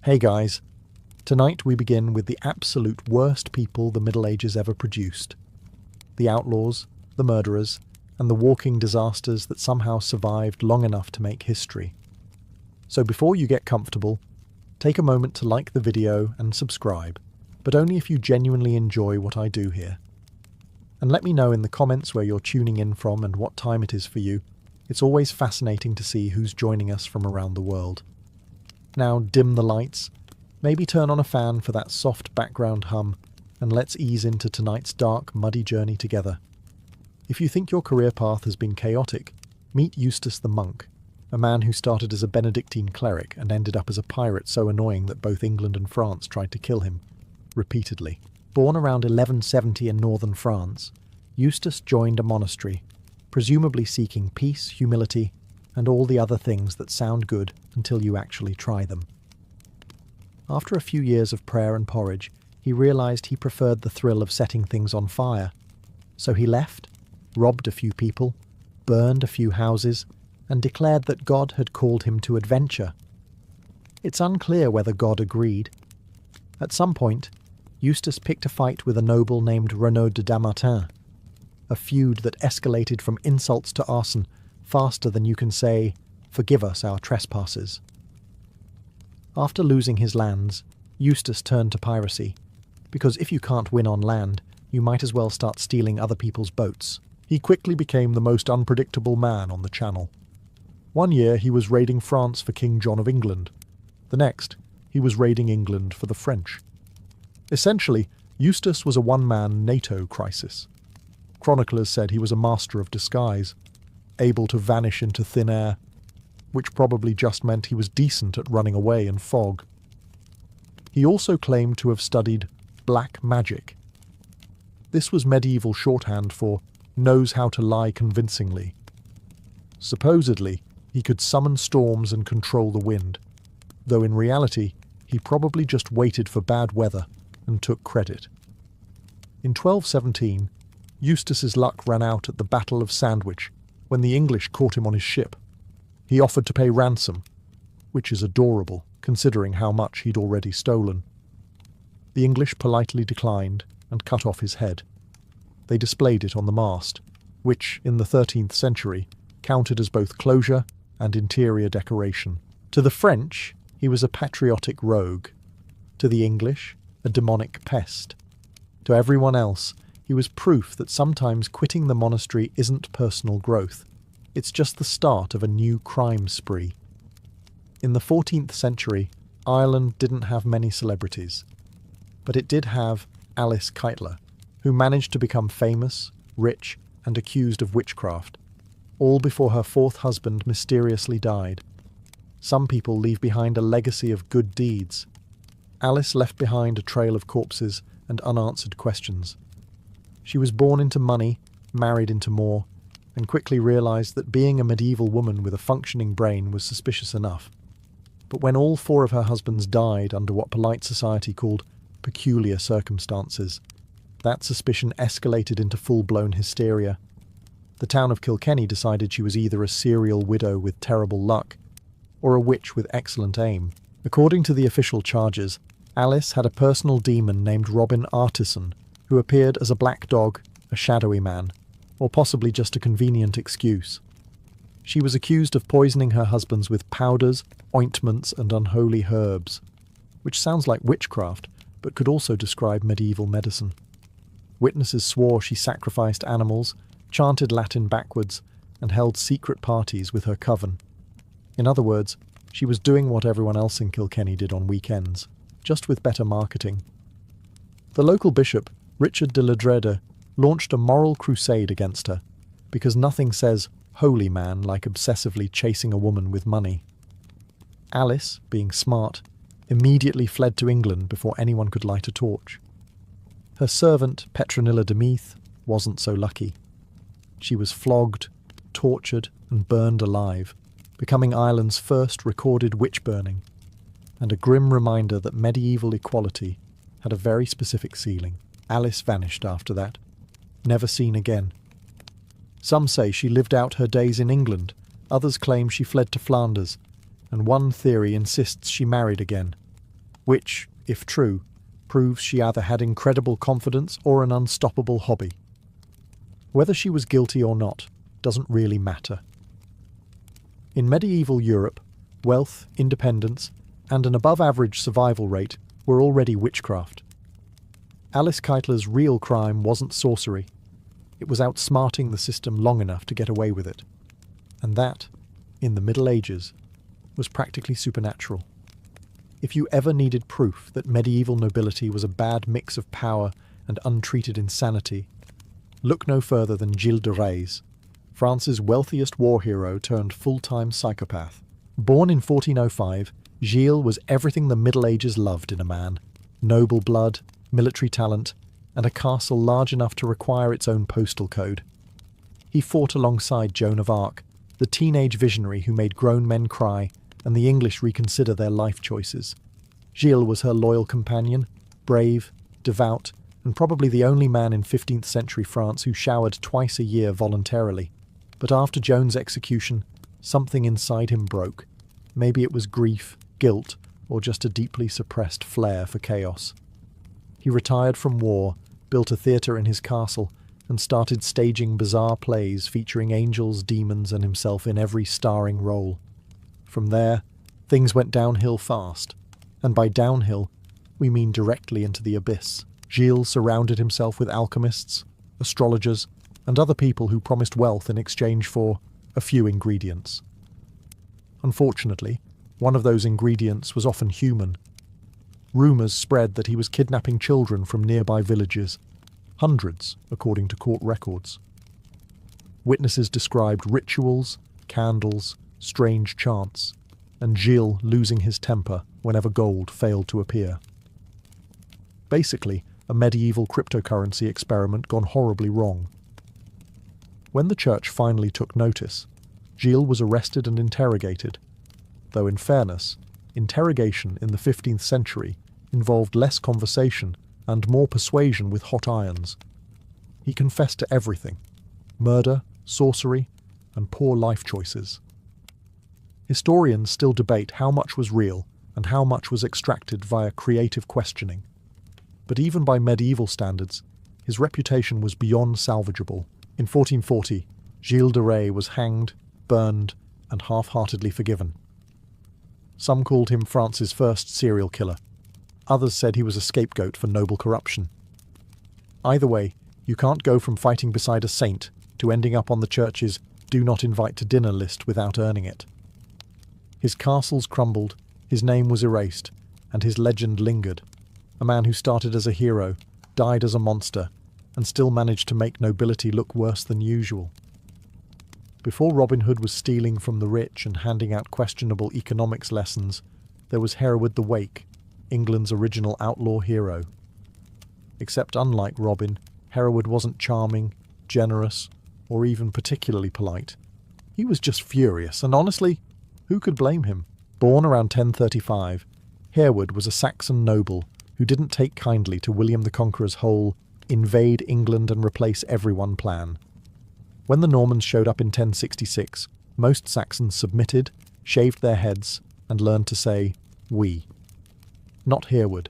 Hey guys, tonight we begin with the absolute worst people the Middle Ages ever produced. The outlaws, the murderers, and the walking disasters that somehow survived long enough to make history. So before you get comfortable, take a moment to like the video and subscribe, but only if you genuinely enjoy what I do here. And let me know in the comments where you're tuning in from and what time it is for you. It's always fascinating to see who's joining us from around the world. Now dim the lights, maybe turn on a fan for that soft background hum, and let's ease into tonight's dark, muddy journey together. If you think your career path has been chaotic, meet Eustace the monk, a man who started as a Benedictine cleric and ended up as a pirate so annoying that both England and France tried to kill him, repeatedly. Born around 1170 in northern France, Eustace joined a monastery, presumably seeking peace, humility, and all the other things that sound good until you actually try them. After a few years of prayer and porridge, he realized he preferred the thrill of setting things on fire. So he left, robbed a few people, burned a few houses, and declared that God had called him to adventure. It's unclear whether God agreed. At some point, Eustace picked a fight with a noble named Renaud de Damartin, a feud that escalated from insults to arson faster than you can say, "Forgive us our trespasses." After losing his lands, Eustace turned to piracy, because if you can't win on land, you might as well start stealing other people's boats. He quickly became the most unpredictable man on the Channel. One year he was raiding France for King John of England. The next, he was raiding England for the French. Essentially, Eustace was a one-man NATO crisis. Chroniclers said he was a master of disguise, able to vanish into thin air, which probably just meant he was decent at running away in fog. He also claimed to have studied black magic. This was medieval shorthand for knows how to lie convincingly. Supposedly, he could summon storms and control the wind, though in reality, he probably just waited for bad weather and took credit. In 1217, Eustace's luck ran out at the Battle of Sandwich, when the English caught him on his ship. He offered to pay ransom, which is adorable, considering how much he'd already stolen. The English politely declined and cut off his head. They displayed it on the mast, which, in the 13th century, counted as both closure and interior decoration. To the French, he was a patriotic rogue. To the English, a demonic pest. To everyone else, he was proof that sometimes quitting the monastery isn't personal growth. It's just the start of a new crime spree. In the 14th century, Ireland didn't have many celebrities, but it did have Alice Keitler, who managed to become famous, rich, and accused of witchcraft, all before her fourth husband mysteriously died. Some people leave behind a legacy of good deeds. Alice left behind a trail of corpses and unanswered questions. She was born into money, married into more, and quickly realized that being a medieval woman with a functioning brain was suspicious enough. But when all four of her husbands died under what polite society called peculiar circumstances, that suspicion escalated into full-blown hysteria. The town of Kilkenny decided she was either a serial widow with terrible luck, or a witch with excellent aim. According to the official charges, Alice had a personal demon named Robin Artisan, who appeared as a black dog, a shadowy man, or possibly just a convenient excuse. She was accused of poisoning her husbands with powders, ointments, and unholy herbs, which sounds like witchcraft, but could also describe medieval medicine. Witnesses swore she sacrificed animals, chanted Latin backwards, and held secret parties with her coven. In other words, she was doing what everyone else in Kilkenny did on weekends, just with better marketing. The local bishop, Richard de la Drede, launched a moral crusade against her, because nothing says holy man like obsessively chasing a woman with money. Alice, being smart, immediately fled to England before anyone could light a torch. Her servant, Petronilla de Meath, wasn't so lucky. She was flogged, tortured, and burned alive, becoming Ireland's first recorded witch burning, and a grim reminder that medieval equality had a very specific ceiling. Alice vanished after that, never seen again. Some say she lived out her days in England, others claim she fled to Flanders, and one theory insists she married again, which, if true, proves she either had incredible confidence or an unstoppable hobby. Whether she was guilty or not doesn't really matter. In medieval Europe, wealth, independence, and an above-average survival rate were already witchcraft. Alice Keitler's real crime wasn't sorcery. It was outsmarting the system long enough to get away with it. And that, in the Middle Ages, was practically supernatural. If you ever needed proof that medieval nobility was a bad mix of power and untreated insanity, look no further than Gilles de Rais, France's wealthiest war hero turned full-time psychopath. Born in 1405, Gilles was everything the Middle Ages loved in a man: noble blood, military talent, and a castle large enough to require its own postal code. He fought alongside Joan of Arc, the teenage visionary who made grown men cry and the English reconsider their life choices. Gilles was her loyal companion, brave, devout, and probably the only man in 15th century France who showered twice a year voluntarily. But after Joan's execution, something inside him broke. Maybe it was grief, guilt, or just a deeply suppressed flair for chaos. He retired from war, built a theatre in his castle, and started staging bizarre plays featuring angels, demons, and himself in every starring role. From there, things went downhill fast. And by downhill, we mean directly into the abyss. Gilles surrounded himself with alchemists, astrologers, and other people who promised wealth in exchange for a few ingredients. Unfortunately, one of those ingredients was often human. Rumours spread that he was kidnapping children from nearby villages, hundreds, according to court records. Witnesses described rituals, candles, strange chants, and Gilles losing his temper whenever gold failed to appear. Basically, a medieval cryptocurrency experiment gone horribly wrong. When the church finally took notice, Gilles was arrested and interrogated, though in fairness, interrogation in the 15th century involved less conversation and more persuasion with hot irons. He confessed to everything: murder, sorcery, and poor life choices. Historians still debate how much was real and how much was extracted via creative questioning. But even by medieval standards, his reputation was beyond salvageable. In 1440, Gilles de Rais was hanged, burned, and half-heartedly forgiven. Some called him France's first serial killer. Others said he was a scapegoat for noble corruption. Either way, you can't go from fighting beside a saint to ending up on the church's "do not invite to dinner" list without earning it. His castles crumbled, his name was erased, and his legend lingered. A man who started as a hero, died as a monster, and still managed to make nobility look worse than usual. Before Robin Hood was stealing from the rich and handing out questionable economics lessons, there was Hereward the Wake, England's original outlaw hero. Except unlike Robin, Hereward wasn't charming, generous, or even particularly polite. He was just furious, and honestly, who could blame him? Born around 1035, Hereward was a Saxon noble who didn't take kindly to William the Conqueror's whole invade England and replace everyone plan. When the Normans showed up in 1066, most Saxons submitted, shaved their heads, and learned to say, "we." Not Hereward.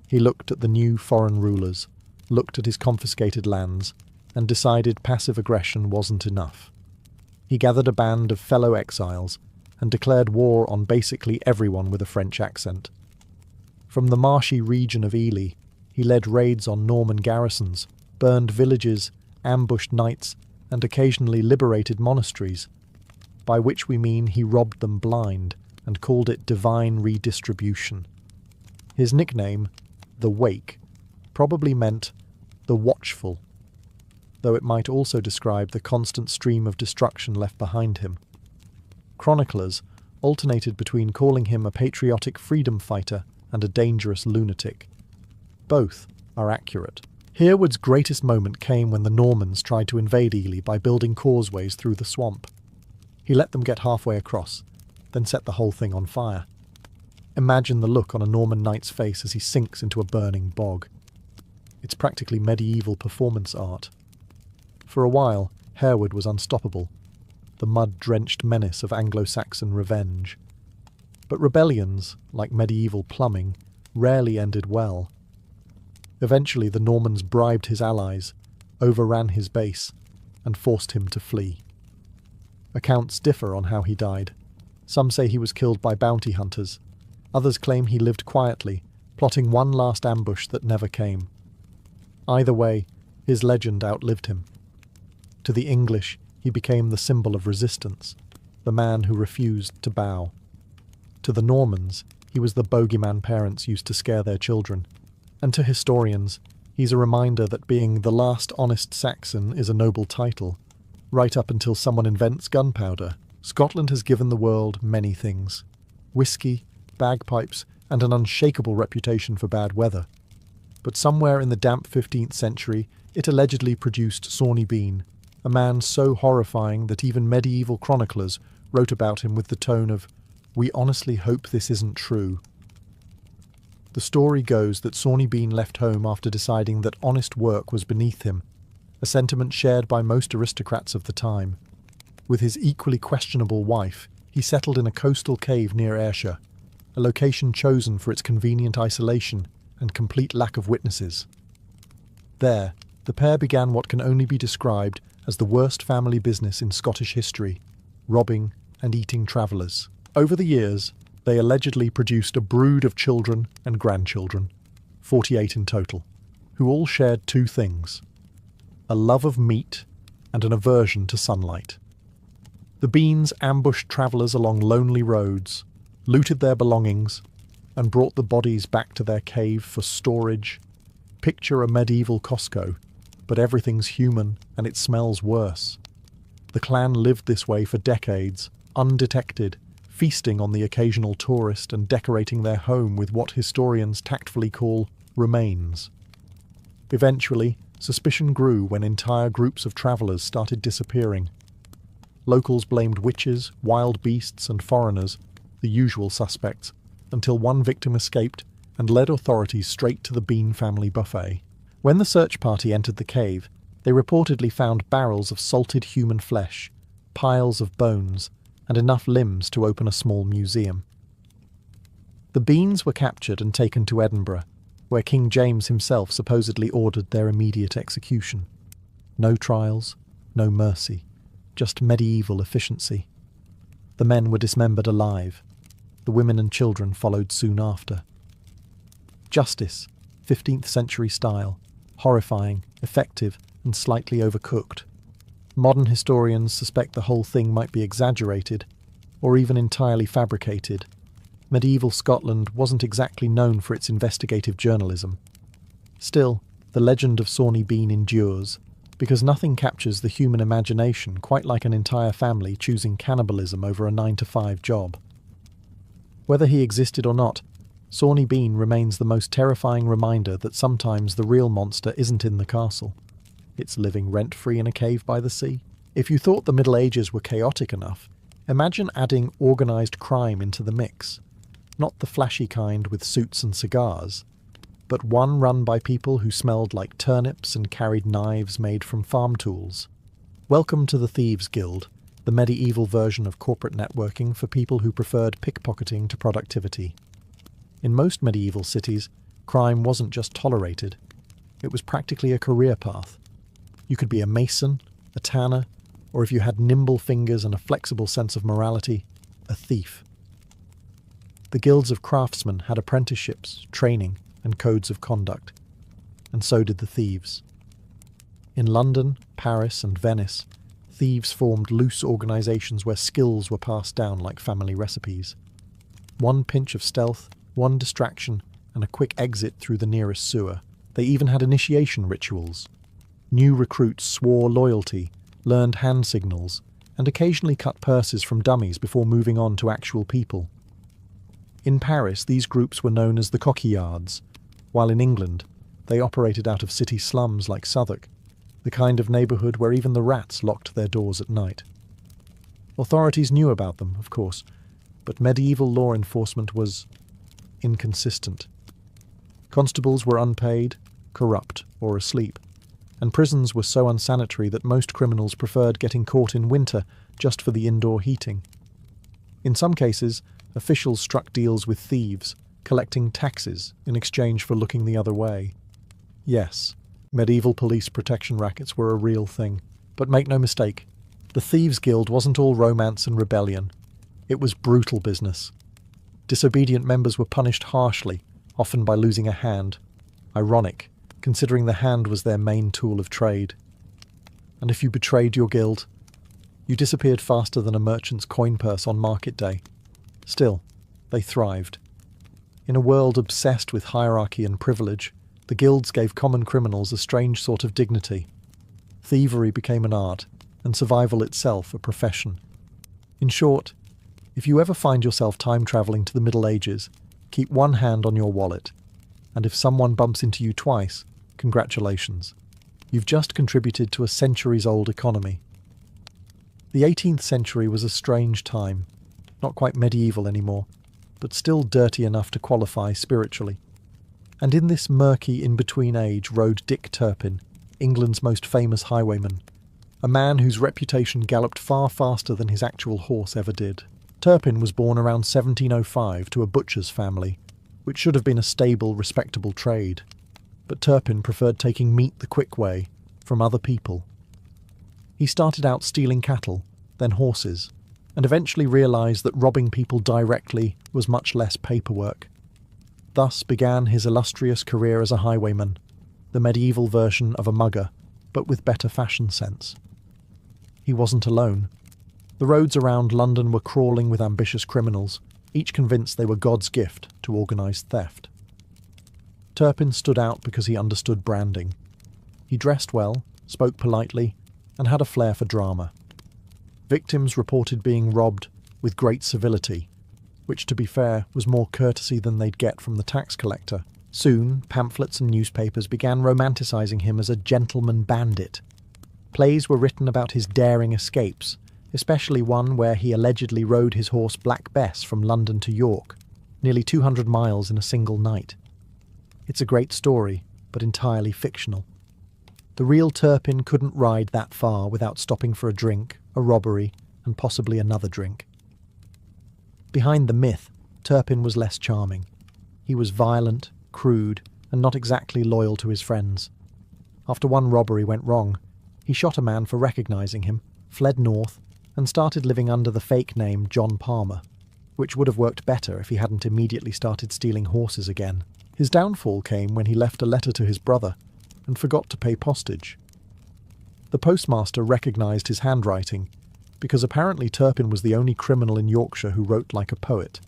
He looked at the new foreign rulers, looked at his confiscated lands, and decided passive aggression wasn't enough. He gathered a band of fellow exiles and declared war on basically everyone with a French accent. From the marshy region of Ely, he led raids on Norman garrisons, burned villages, ambushed knights, and occasionally liberated monasteries, by which we mean he robbed them blind and called it divine redistribution. His nickname, the Wake, probably meant the watchful, though it might also describe the constant stream of destruction left behind him. Chroniclers alternated between calling him a patriotic freedom fighter and a dangerous lunatic. Both are accurate. Hereward's greatest moment came when the Normans tried to invade Ely by building causeways through the swamp. He let them get halfway across, then set the whole thing on fire. Imagine the look on a Norman knight's face as he sinks into a burning bog. It's practically medieval performance art. For a while, Hereward was unstoppable, the mud-drenched menace of Anglo-Saxon revenge. But rebellions, like medieval plumbing, rarely ended well. Eventually the Normans bribed his allies, overran his base, and forced him to flee. Accounts differ on how he died. Some say he was killed by bounty hunters. Others claim he lived quietly, plotting one last ambush that never came. Either way, his legend outlived him. To the English, he became the symbol of resistance, the man who refused to bow. To the Normans, he was the bogeyman parents used to scare their children. And to historians, he's a reminder that being the last honest Saxon is a noble title. Right up until someone invents gunpowder, Scotland has given the world many things. Whiskey, bagpipes, and an unshakable reputation for bad weather. But somewhere in the damp 15th century, it allegedly produced Sawney Bean, a man so horrifying that even medieval chroniclers wrote about him with the tone of, "We honestly hope this isn't true." The story goes that Sawney Bean left home after deciding that honest work was beneath him, a sentiment shared by most aristocrats of the time. With his equally questionable wife, he settled in a coastal cave near Ayrshire, a location chosen for its convenient isolation and complete lack of witnesses. There, the pair began what can only be described as the worst family business in Scottish history, robbing and eating travellers. Over the years, they allegedly produced a brood of children and grandchildren, 48 in total, who all shared two things: a love of meat and an aversion to sunlight. The Beans ambushed travellers along lonely roads, looted their belongings, and brought the bodies back to their cave for storage. Picture a medieval Costco, but everything's human and it smells worse. The clan lived this way for decades, undetected, feasting on the occasional tourist and decorating their home with what historians tactfully call remains. Eventually, suspicion grew when entire groups of travellers started disappearing. Locals blamed witches, wild beasts, and foreigners, the usual suspects, until one victim escaped and led authorities straight to the Bean family buffet. When the search party entered the cave, they reportedly found barrels of salted human flesh, piles of bones, and enough limbs to open a small museum. The Beans were captured and taken to Edinburgh, where King James himself supposedly ordered their immediate execution. No trials, no mercy, just medieval efficiency. The men were dismembered alive. The women and children followed soon after. Justice, 15th century style, horrifying, effective, and slightly overcooked. Modern historians suspect the whole thing might be exaggerated, or even entirely fabricated. Medieval Scotland wasn't exactly known for its investigative journalism. Still, the legend of Sawney Bean endures, because nothing captures the human imagination quite like an entire family choosing cannibalism over a 9-to-5 job. Whether he existed or not, Sawney Bean remains the most terrifying reminder that sometimes the real monster isn't in the castle. It's living rent-free in a cave by the sea. If you thought the Middle Ages were chaotic enough, imagine adding organised crime into the mix. Not the flashy kind with suits and cigars, but one run by people who smelled like turnips and carried knives made from farm tools. Welcome to the Thieves Guild, the medieval version of corporate networking for people who preferred pickpocketing to productivity. In most medieval cities, crime wasn't just tolerated, it was practically a career path. You could be a mason, a tanner, or if you had nimble fingers and a flexible sense of morality, a thief. The guilds of craftsmen had apprenticeships, training, and codes of conduct, and so did the thieves. In London, Paris, and Venice, thieves formed loose organisations where skills were passed down like family recipes. One pinch of stealth, one distraction, and a quick exit through the nearest sewer. They even had initiation rituals. New recruits swore loyalty, learned hand signals, and occasionally cut purses from dummies before moving on to actual people. In Paris, these groups were known as the coquillards, while in England, they operated out of city slums like Southwark, the kind of neighbourhood where even the rats locked their doors at night. Authorities knew about them, of course, but medieval law enforcement was inconsistent. Constables were unpaid, corrupt, or asleep, and prisons were so unsanitary that most criminals preferred getting caught in winter just for the indoor heating. In some cases, Officials struck deals with thieves, collecting taxes in exchange for looking the other way. Yes, medieval police protection rackets were a real thing. But make no mistake, the Thieves' Guild wasn't all romance and rebellion. It was brutal business. Disobedient members were punished harshly, often by losing a hand. Ironic, considering the hand was their main tool of trade. And if you betrayed your guild, you disappeared faster than a merchant's coin purse on market day. Still, they thrived. In a world obsessed with hierarchy and privilege, the guilds gave common criminals a strange sort of dignity. Thievery became an art, and survival itself a profession. In short, if you ever find yourself time-travelling to the Middle Ages, keep one hand on your wallet, and if someone bumps into you twice, congratulations. You've just contributed to a centuries-old economy. The 18th century was a strange time, not quite medieval anymore, but still dirty enough to qualify spiritually. And in this murky in-between age rode Dick Turpin, England's most famous highwayman, a man whose reputation galloped far faster than his actual horse ever did. Turpin was born around 1705 to a butcher's family, which should have been a stable, respectable trade. But Turpin preferred taking meat the quick way, from other people. He started out stealing cattle, then horses, and eventually realised that robbing people directly was much less paperwork. Thus began his illustrious career as a highwayman, the medieval version of a mugger, but with better fashion sense. He wasn't alone. The roads around London were crawling with ambitious criminals, each convinced they were God's gift to organised theft. Turpin stood out because he understood branding. He dressed well, spoke politely, and had a flair for drama. Victims reported being robbed with great civility, which, to be fair, was more courtesy than they'd get from the tax collector. Soon, pamphlets and newspapers began romanticising him as a gentleman bandit. Plays were written about his daring escapes, especially one where he allegedly rode his horse Black Bess from London to York, nearly 200 miles in a single night. It's a great story, but entirely fictional. The real Turpin couldn't ride that far without stopping for a drink, a robbery, and possibly another drink. Behind the myth, Turpin was less charming. He was violent, crude, and not exactly loyal to his friends. After one robbery went wrong, he shot a man for recognising him, fled north, and started living under the fake name John Palmer, which would have worked better if he hadn't immediately started stealing horses again. His downfall came when he left a letter to his brother and forgot to pay postage. The postmaster recognised his handwriting, because apparently Turpin was the only criminal in Yorkshire who wrote like a poet.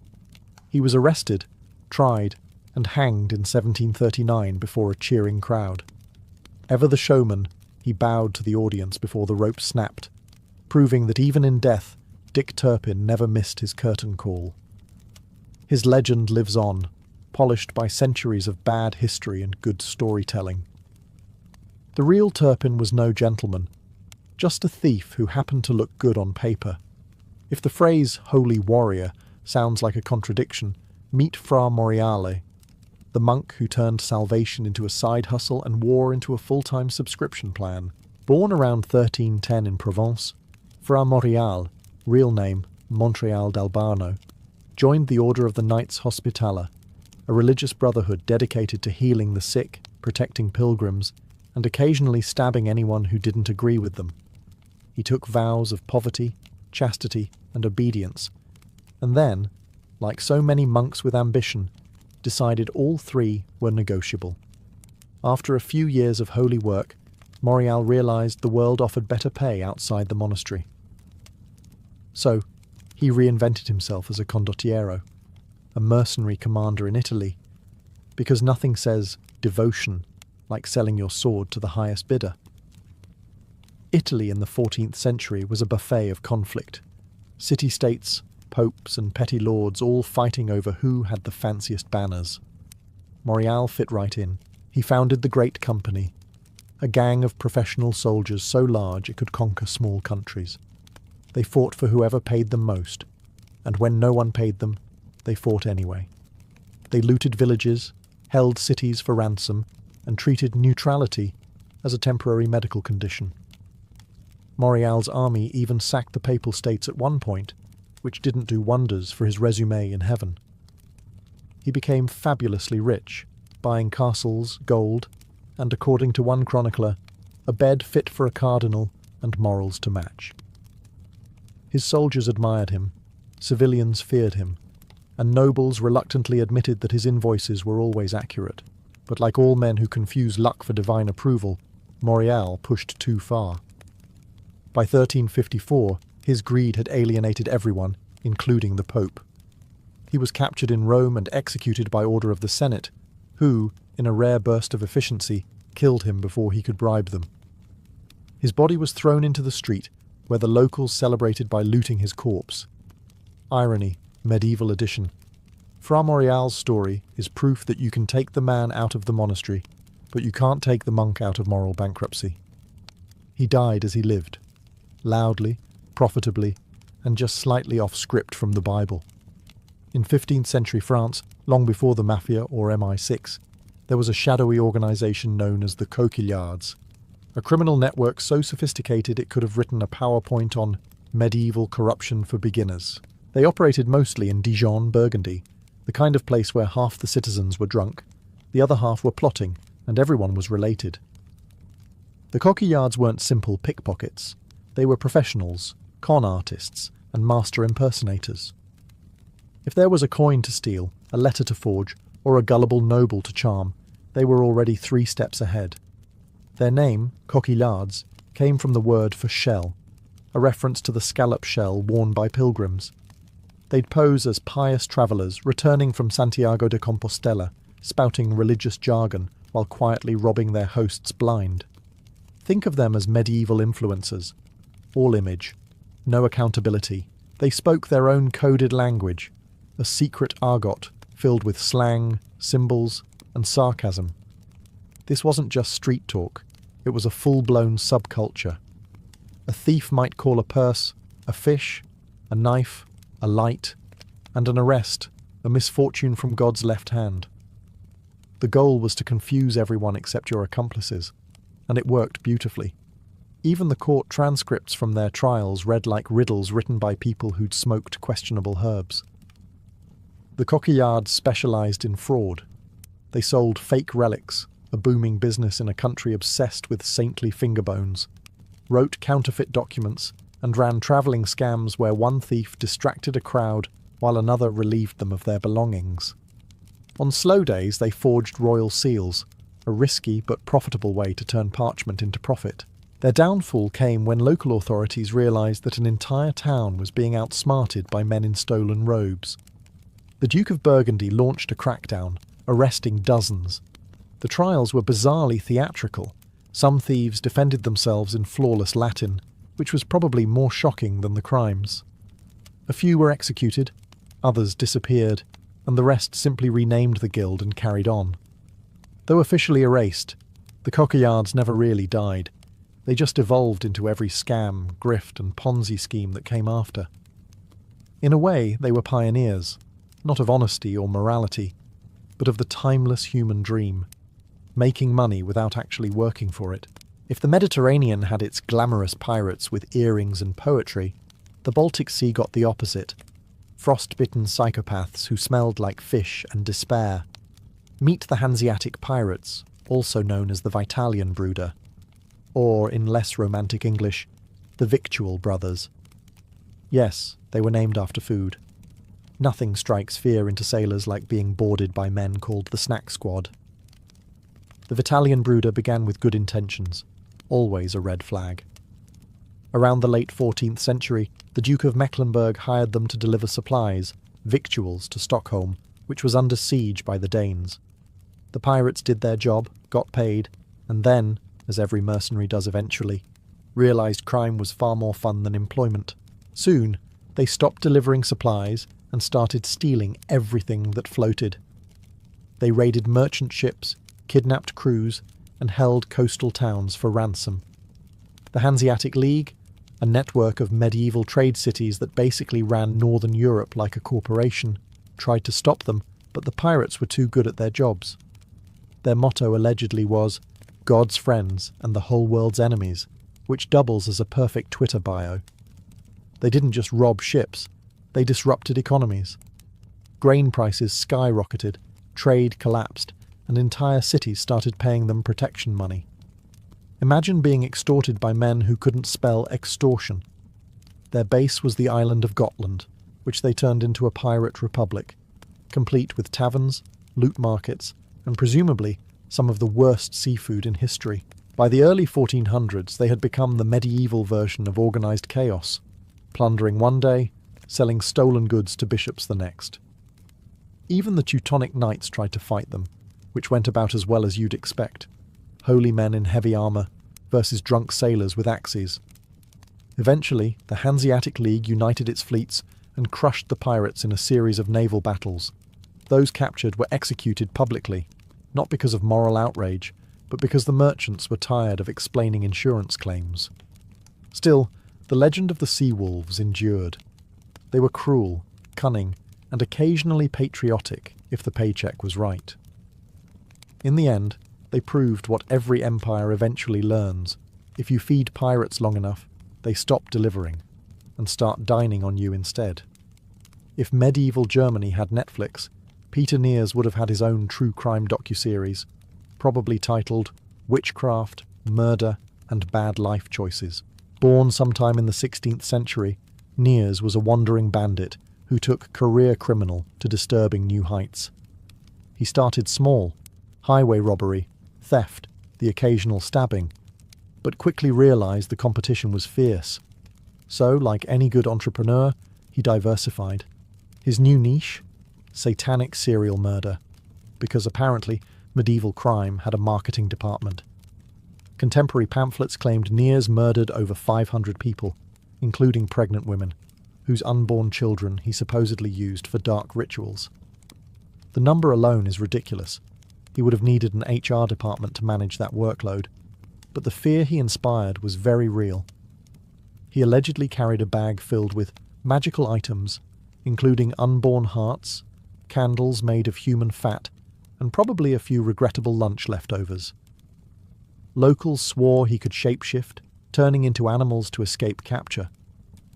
He was arrested, tried, and hanged in 1739 before a cheering crowd. Ever the showman, he bowed to the audience before the rope snapped, proving that even in death, Dick Turpin never missed his curtain call. His legend lives on, polished by centuries of bad history and good storytelling. The real Turpin was no gentleman, just a thief who happened to look good on paper. If the phrase holy warrior sounds like a contradiction, meet Fra Moriale, the monk who turned salvation into a side hustle and war into a full-time subscription plan. Born around 1310 in Provence, Fra Moriale, real name Montreal d'Albano, joined the Order of the Knights Hospitaller, a religious brotherhood dedicated to healing the sick, protecting pilgrims, and occasionally stabbing anyone who didn't agree with them. He took vows of poverty, chastity, and obedience, and then, like so many monks with ambition, decided all three were negotiable. After a few years of holy work, Morial realised the world offered better pay outside the monastery. So, he reinvented himself as a condottiero, a mercenary commander in Italy, because nothing says devotion like selling your sword to the highest bidder. Italy in the 14th century was a buffet of conflict. City-states, popes and petty lords all fighting over who had the fanciest banners. Morial fit right in. He founded the Great Company, a gang of professional soldiers so large it could conquer small countries. They fought for whoever paid them most, and when no one paid them, they fought anyway. They looted villages, held cities for ransom, and treated neutrality as a temporary medical condition. Morial's army even sacked the Papal States at one point, which didn't do wonders for his resume in heaven. He became fabulously rich, buying castles, gold, and, according to one chronicler, a bed fit for a cardinal and morals to match. His soldiers admired him, civilians feared him, and nobles reluctantly admitted that his invoices were always accurate. But like all men who confuse luck for divine approval, Morreale pushed too far. By 1354, his greed had alienated everyone, including the Pope. He was captured in Rome and executed by order of the Senate, who, in a rare burst of efficiency, killed him before he could bribe them. His body was thrown into the street, where the locals celebrated by looting his corpse. Irony, medieval edition. Fra Morreale's story is proof that you can take the man out of the monastery, but you can't take the monk out of moral bankruptcy. He died as he lived, loudly, profitably, and just slightly off script from the Bible. In 15th century France, long before the Mafia or MI6, there was a shadowy organisation known as the Coquillards, a criminal network so sophisticated it could have written a PowerPoint on medieval corruption for beginners. They operated mostly in Dijon, Burgundy, the kind of place where half the citizens were drunk, the other half were plotting, and everyone was related. The Coquillards weren't simple pickpockets. They were professionals, con artists, and master impersonators. If there was a coin to steal, a letter to forge, or a gullible noble to charm, they were already 3 steps ahead. Their name, Coquillards, came from the word for shell, a reference to the scallop shell worn by pilgrims. They'd pose as pious travellers returning from Santiago de Compostela, spouting religious jargon while quietly robbing their hosts blind. Think of them as medieval influencers. All image, no accountability. They spoke their own coded language, a secret argot filled with slang, symbols, and sarcasm. This wasn't just street talk, it was a full-blown subculture. A thief might call a purse a fish, a knife, a light, and an arrest a misfortune from God's left hand. The goal was to confuse everyone except your accomplices, and it worked beautifully. Even the court transcripts from their trials read like riddles written by people who'd smoked questionable herbs. The Coquillards specialised in fraud. They sold fake relics, a booming business in a country obsessed with saintly finger bones, wrote counterfeit documents, and ran travelling scams where one thief distracted a crowd while another relieved them of their belongings. On slow days they forged royal seals, a risky but profitable way to turn parchment into profit. Their downfall came when local authorities realised that an entire town was being outsmarted by men in stolen robes. The Duke of Burgundy launched a crackdown, arresting dozens. The trials were bizarrely theatrical. Some thieves defended themselves in flawless Latin, which was probably more shocking than the crimes. A few were executed, others disappeared, and the rest simply renamed the guild and carried on. Though officially erased, the Coquillards never really died. They just evolved into every scam, grift, and Ponzi scheme that came after. In a way, they were pioneers, not of honesty or morality, but of the timeless human dream, making money without actually working for it. If the Mediterranean had its glamorous pirates with earrings and poetry, the Baltic Sea got the opposite. Frost-bitten psychopaths who smelled like fish and despair. Meet the Hanseatic pirates, also known as the Vitalian Brooder, or, in less romantic English, the Victual Brothers. Yes, they were named after food. Nothing strikes fear into sailors like being boarded by men called the Snack Squad. The Vitalian Brooder began with good intentions, always a red flag. Around the late 14th century, the Duke of Mecklenburg hired them to deliver supplies, victuals, to Stockholm, which was under siege by the Danes. The pirates did their job, got paid, and then, as every mercenary does eventually, realised crime was far more fun than employment. Soon, they stopped delivering supplies and started stealing everything that floated. They raided merchant ships, kidnapped crews, and held coastal towns for ransom. The Hanseatic League, a network of medieval trade cities that basically ran northern Europe like a corporation, tried to stop them, but the pirates were too good at their jobs. Their motto allegedly was, "God's friends and the whole world's enemies," which doubles as a perfect Twitter bio. They didn't just rob ships, They disrupted economies. Grain prices skyrocketed, trade collapsed, and entire cities started paying them protection money. Imagine being extorted by men who couldn't spell extortion. Their base was the island of Gotland, which they turned into a pirate republic, complete with taverns, loot markets, and presumably some of the worst seafood in history. By the early 1400s, they had become the medieval version of organised chaos, plundering one day, selling stolen goods to bishops the next. Even the Teutonic knights tried to fight them, which went about as well as you'd expect. Holy men in heavy armour versus drunk sailors with axes. Eventually, the Hanseatic League united its fleets and crushed the pirates in a series of naval battles. Those captured were executed publicly, not because of moral outrage, but because the merchants were tired of explaining insurance claims. Still, the legend of the sea wolves endured. They were cruel, cunning, and occasionally patriotic if the paycheck was right. In the end, they proved what every empire eventually learns. If you feed pirates long enough, they stop delivering and start dining on you instead. If medieval Germany had Netflix, Peter Nears would have had his own true crime docuseries, probably titled Witchcraft, Murder, and Bad Life Choices. Born sometime in the 16th century, Nears was a wandering bandit who took career criminal to disturbing new heights. He started small, highway robbery, theft, the occasional stabbing, but quickly realised the competition was fierce. So, like any good entrepreneur, he diversified. His new niche? Satanic serial murder, because apparently medieval crime had a marketing department. Contemporary pamphlets claimed Nears murdered over 500 people, including pregnant women, whose unborn children he supposedly used for dark rituals. The number alone is ridiculous. He would have needed an HR department to manage that workload, but the fear he inspired was very real. He allegedly carried a bag filled with magical items, including unborn hearts, candles made of human fat, and probably a few regrettable lunch leftovers. Locals swore he could shapeshift, turning into animals to escape capture,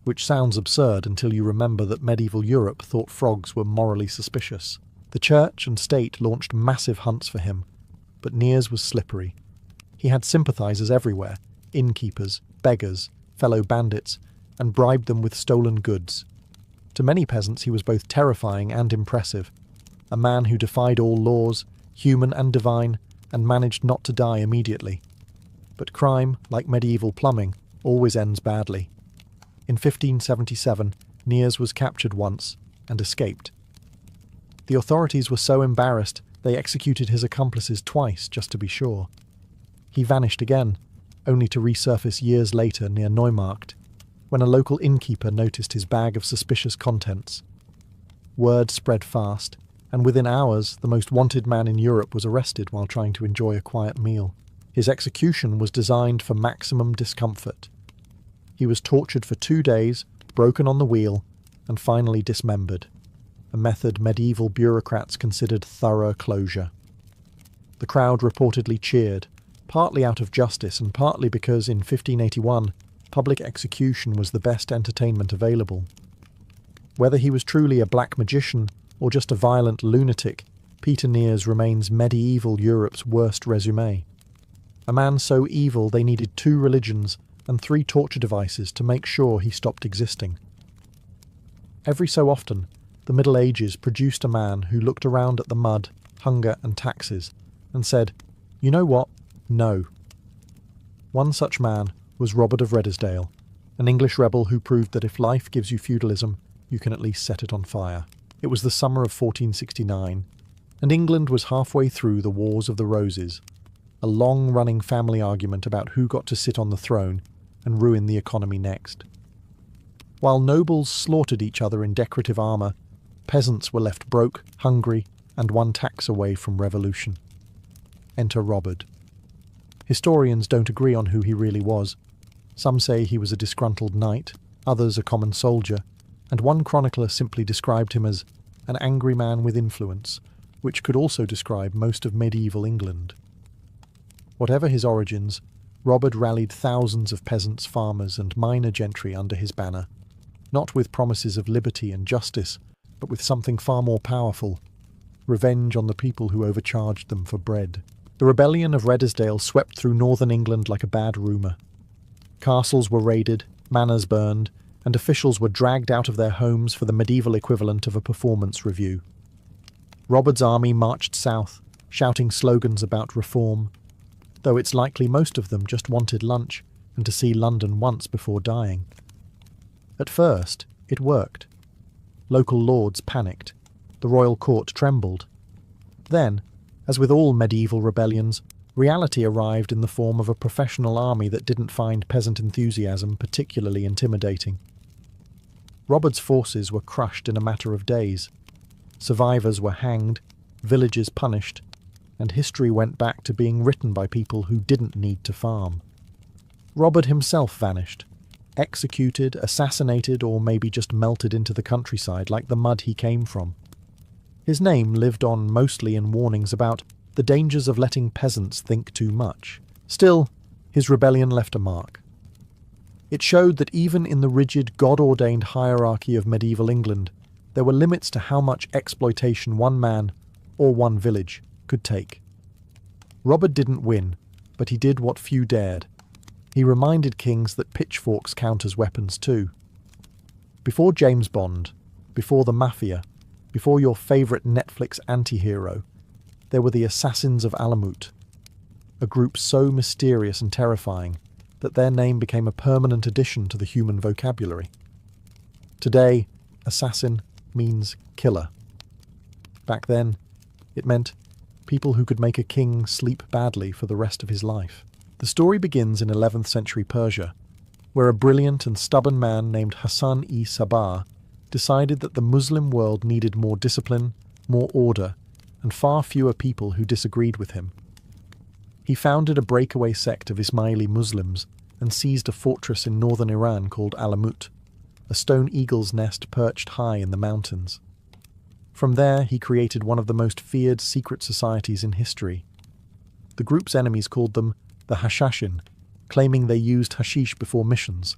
which sounds absurd until you remember that medieval Europe thought frogs were morally suspicious. The church and state launched massive hunts for him, but Nears was slippery. He had sympathisers everywhere, innkeepers, beggars, fellow bandits, and bribed them with stolen goods. To many peasants he was both terrifying and impressive, a man who defied all laws, human and divine, and managed not to die immediately. But crime, like medieval plumbing, always ends badly. In 1577, Nears was captured once and escaped. The authorities were so embarrassed they executed his accomplices twice just to be sure. He vanished again, only to resurface years later near Neumarkt, when a local innkeeper noticed his bag of suspicious contents. Word spread fast, and within hours the most wanted man in Europe was arrested while trying to enjoy a quiet meal. His execution was designed for maximum discomfort. He was tortured for 2 days, broken on the wheel, and finally dismembered, a method medieval bureaucrats considered thorough closure. The crowd reportedly cheered, partly out of justice and partly because in 1581 public execution was the best entertainment available. Whether he was truly a black magician or just a violent lunatic, Peter Nears remains medieval Europe's worst resume. A man so evil they needed 2 religions and 3 torture devices to make sure he stopped existing. Every so often, the Middle Ages produced a man who looked around at the mud, hunger and taxes and said, "You know what? No." One such man was Robert of Redesdale, an English rebel who proved that if life gives you feudalism, you can at least set it on fire. It was the summer of 1469, and England was halfway through the Wars of the Roses, a long-running family argument about who got to sit on the throne and ruin the economy next. While nobles slaughtered each other in decorative armour, peasants were left broke, hungry, and one tax away from revolution. Enter Robert. Historians don't agree on who he really was. Some say he was a disgruntled knight, others a common soldier, and one chronicler simply described him as an angry man with influence, which could also describe most of medieval England. Whatever his origins, Robert rallied thousands of peasants, farmers, and minor gentry under his banner. not with promises of liberty and justice, but with something far more powerful: revenge on the people who overcharged them for bread. The rebellion of Redesdale swept through northern England like a bad rumour. Castles were raided, manors burned, and officials were dragged out of their homes for the medieval equivalent of a performance review. Robard's army marched south, shouting slogans about reform, though it's likely most of them just wanted lunch and to see London once before dying. At first, it worked. Local lords panicked. The royal court trembled. Then, as with all medieval rebellions, reality arrived in the form of a professional army that didn't find peasant enthusiasm particularly intimidating. Robard's forces were crushed in a matter of days. Survivors were hanged, villages punished, and history went back to being written by people who didn't need to farm. Robard himself vanished, executed, assassinated, or maybe just melted into the countryside like the mud he came from. His name lived on mostly in warnings about the dangers of letting peasants think too much. Still, his rebellion left a mark. It showed that even in the rigid, God-ordained hierarchy of medieval England, there were limits to how much exploitation one man, or one village, could take. Robert didn't win, but he did what few dared. He reminded kings that pitchforks count as weapons too. Before James Bond, before the Mafia, before your favourite Netflix anti-hero, there were the Assassins of Alamut, a group so mysterious and terrifying that their name became a permanent addition to the human vocabulary. Today, assassin means killer. Back then, it meant people who could make a king sleep badly for the rest of his life. The story begins in 11th century Persia, where a brilliant and stubborn man named Hassan-i-Sabah decided that the Muslim world needed more discipline, more order, and far fewer people who disagreed with him. He founded a breakaway sect of Ismaili Muslims and seized a fortress in northern Iran called Alamut, a stone eagle's nest perched high in the mountains. From there, he created one of the most feared secret societies in history. The group's enemies called them the Hashashin, claiming they used hashish before missions,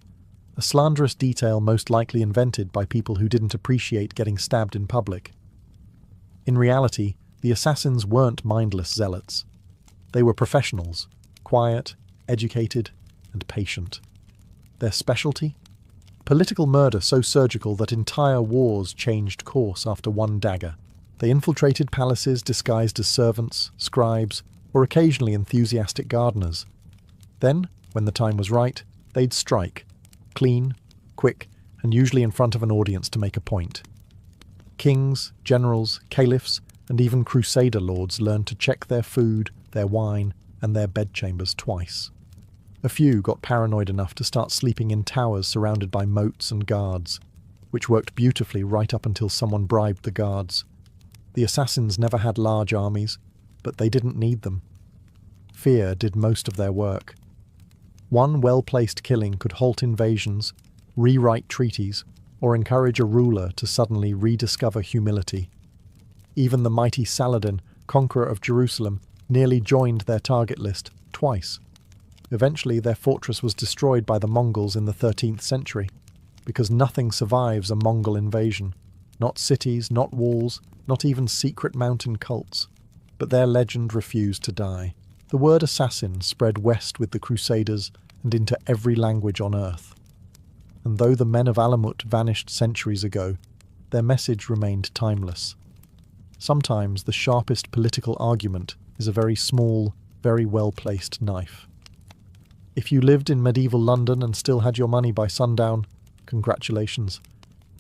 a slanderous detail most likely invented by people who didn't appreciate getting stabbed in public. In reality, the assassins weren't mindless zealots. They were professionals, quiet, educated, and patient. Their specialty? Political murder so surgical that entire wars changed course after one dagger. They infiltrated palaces disguised as servants, scribes, or occasionally enthusiastic gardeners. Then, when the time was right, they'd strike, clean, quick, and usually in front of an audience to make a point. Kings, generals, caliphs, and even crusader lords learned to check their food, their wine, and their bedchambers twice. A few got paranoid enough to start sleeping in towers surrounded by moats and guards, which worked beautifully right up until someone bribed the guards. The assassins never had large armies, but they didn't need them. Fear did most of their work. One well-placed killing could halt invasions, rewrite treaties, or encourage a ruler to suddenly rediscover humility. Even the mighty Saladin, conqueror of Jerusalem, nearly joined their target list twice. Eventually, their fortress was destroyed by the Mongols in the 13th century, because nothing survives a Mongol invasion. Not cities, not walls, not even secret mountain cults. But their legend refused to die. The word assassin spread west with the Crusaders and into every language on earth. And though the men of Alamut vanished centuries ago, their message remained timeless. Sometimes the sharpest political argument is a very small, very well-placed knife. If you lived in medieval London and still had your money by sundown, congratulations.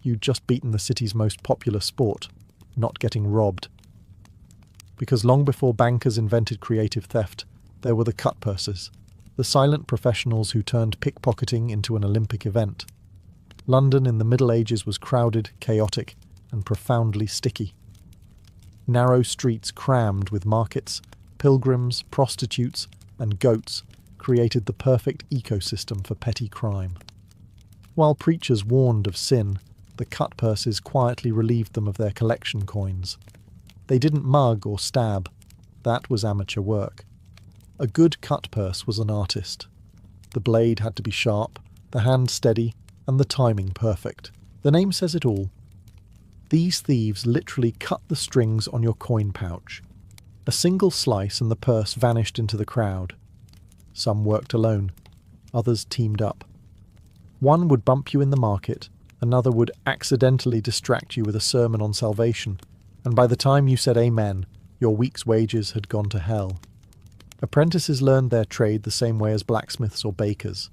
You'd just beaten the city's most popular sport, not getting robbed. Because long before bankers invented creative theft, there were the cutpurses, the silent professionals who turned pickpocketing into an Olympic event. London in the Middle Ages was crowded, chaotic, and profoundly sticky. Narrow streets crammed with markets, pilgrims, prostitutes, and goats created the perfect ecosystem for petty crime. While preachers warned of sin, the cutpurses quietly relieved them of their collection coins. They didn't mug or stab. That was amateur work. A good cutpurse was an artist. The blade had to be sharp, the hand steady, and the timing perfect. The name says it all. These thieves literally cut the strings on your coin pouch. A single slice and the purse vanished into the crowd. Some worked alone, others teamed up. One would bump you in the market, another would accidentally distract you with a sermon on salvation, and by the time you said amen, your week's wages had gone to hell. Apprentices learned their trade the same way as blacksmiths or bakers.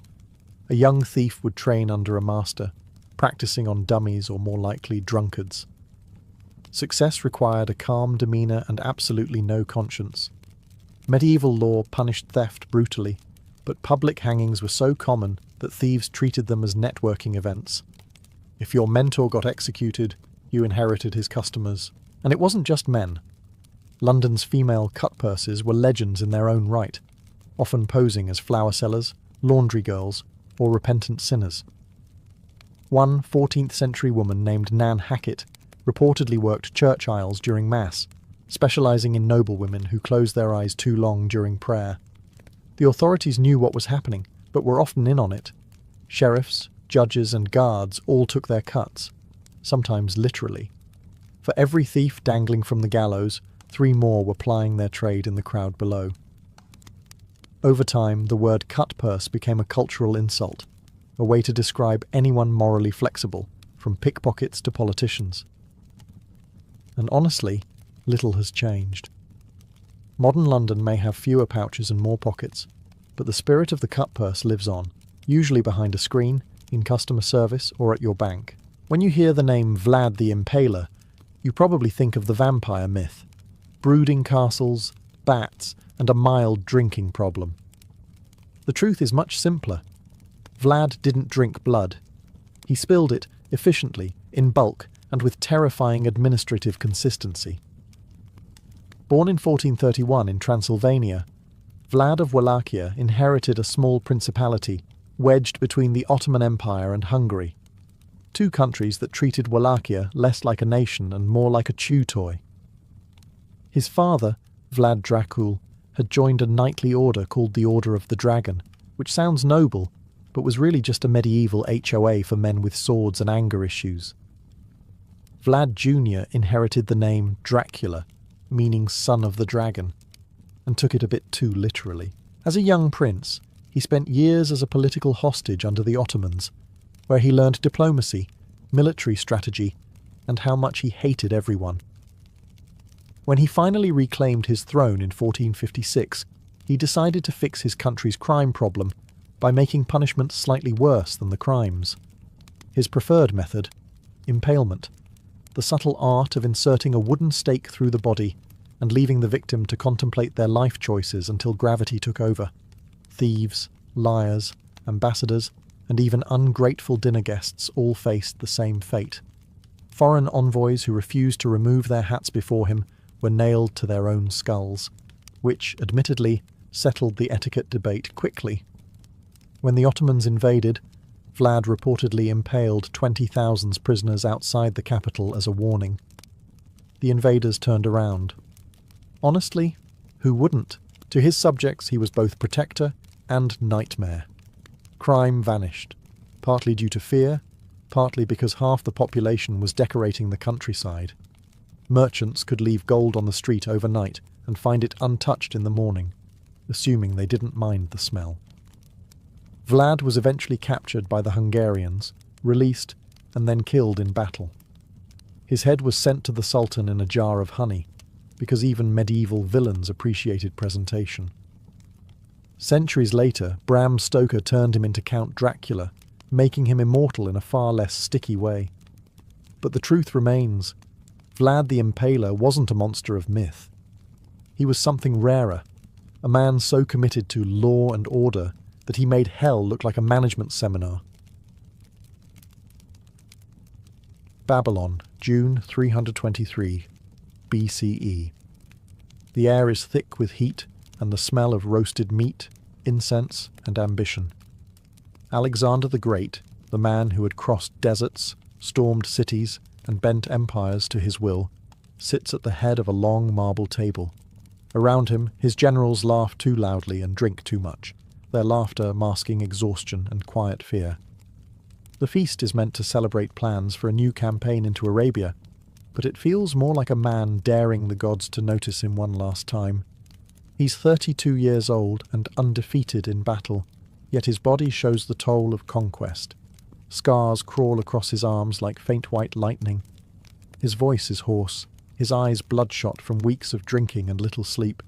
A young thief would train under a master, practicing on dummies or more likely drunkards. Success required a calm demeanour and absolutely no conscience. Medieval law punished theft brutally, but public hangings were so common that thieves treated them as networking events. If your mentor got executed, you inherited his customers. And it wasn't just men. London's female cut-purses were legends in their own right, often posing as flower sellers, laundry girls, or repentant sinners. One 14th century woman named Nan Hackett reportedly worked church aisles during Mass, specialising in noblewomen who closed their eyes too long during prayer. The authorities knew what was happening, but were often in on it. Sheriffs, judges and guards all took their cuts, sometimes literally. For every thief dangling from the gallows, 3 more were plying their trade in the crowd below. Over time, the word cut-purse became a cultural insult, a way to describe anyone morally flexible, from pickpockets to politicians. And honestly, little has changed. Modern London may have fewer pouches and more pockets, but the spirit of the cut-purse lives on, usually behind a screen, in customer service or at your bank. When you hear the name Vlad the Impaler, you probably think of the vampire myth. Brooding castles, bats, and a mild drinking problem. The truth is much simpler. Vlad didn't drink blood. He spilled it efficiently, in bulk, and with terrifying administrative consistency. Born in 1431 in Transylvania, Vlad of Wallachia inherited a small principality wedged between the Ottoman Empire and Hungary, 2 countries that treated Wallachia less like a nation and more like a chew toy. His father, Vlad Dracul, had joined a knightly order called the Order of the Dragon, which sounds noble, but was really just a medieval HOA for men with swords and anger issues. Vlad Jr. inherited the name Dracula, meaning son of the dragon, and took it a bit too literally. As a young prince, he spent years as a political hostage under the Ottomans, where he learned diplomacy, military strategy, and how much he hated everyone. When he finally reclaimed his throne in 1456, he decided to fix his country's crime problem by making punishment slightly worse than the crimes. His preferred method, impalement, the subtle art of inserting a wooden stake through the body and leaving the victim to contemplate their life choices until gravity took over. Thieves, liars, ambassadors, and even ungrateful dinner guests all faced the same fate. Foreign envoys who refused to remove their hats before him were nailed to their own skulls, which, admittedly, settled the etiquette debate quickly. When the Ottomans invaded, Vlad reportedly impaled 20,000 prisoners outside the capital as a warning. The invaders turned around. Honestly, who wouldn't? To his subjects he was both protector and nightmare. Crime vanished, partly due to fear, partly because half the population was decorating the countryside. Merchants could leave gold on the street overnight and find it untouched in the morning, assuming they didn't mind the smell. Vlad was eventually captured by the Hungarians, released, and then killed in battle. His head was sent to the Sultan in a jar of honey, because even medieval villains appreciated presentation. Centuries later, Bram Stoker turned him into Count Dracula, making him immortal in a far less sticky way. But the truth remains, Vlad the Impaler wasn't a monster of myth. He was something rarer, a man so committed to law and order that he made hell look like a management seminar. Babylon, June 323, BCE. The air is thick with heat and the smell of roasted meat, incense, and ambition. Alexander the Great, the man who had crossed deserts, stormed cities, and bent empires to his will, sits at the head of a long marble table. Around him, his generals laugh too loudly and drink too much, their laughter masking exhaustion and quiet fear. The feast is meant to celebrate plans for a new campaign into Arabia, but it feels more like a man daring the gods to notice him one last time. He's 32 years old and undefeated in battle, yet his body shows the toll of conquest. Scars crawl across his arms like faint white lightning. His voice is hoarse, his eyes bloodshot from weeks of drinking and little sleep.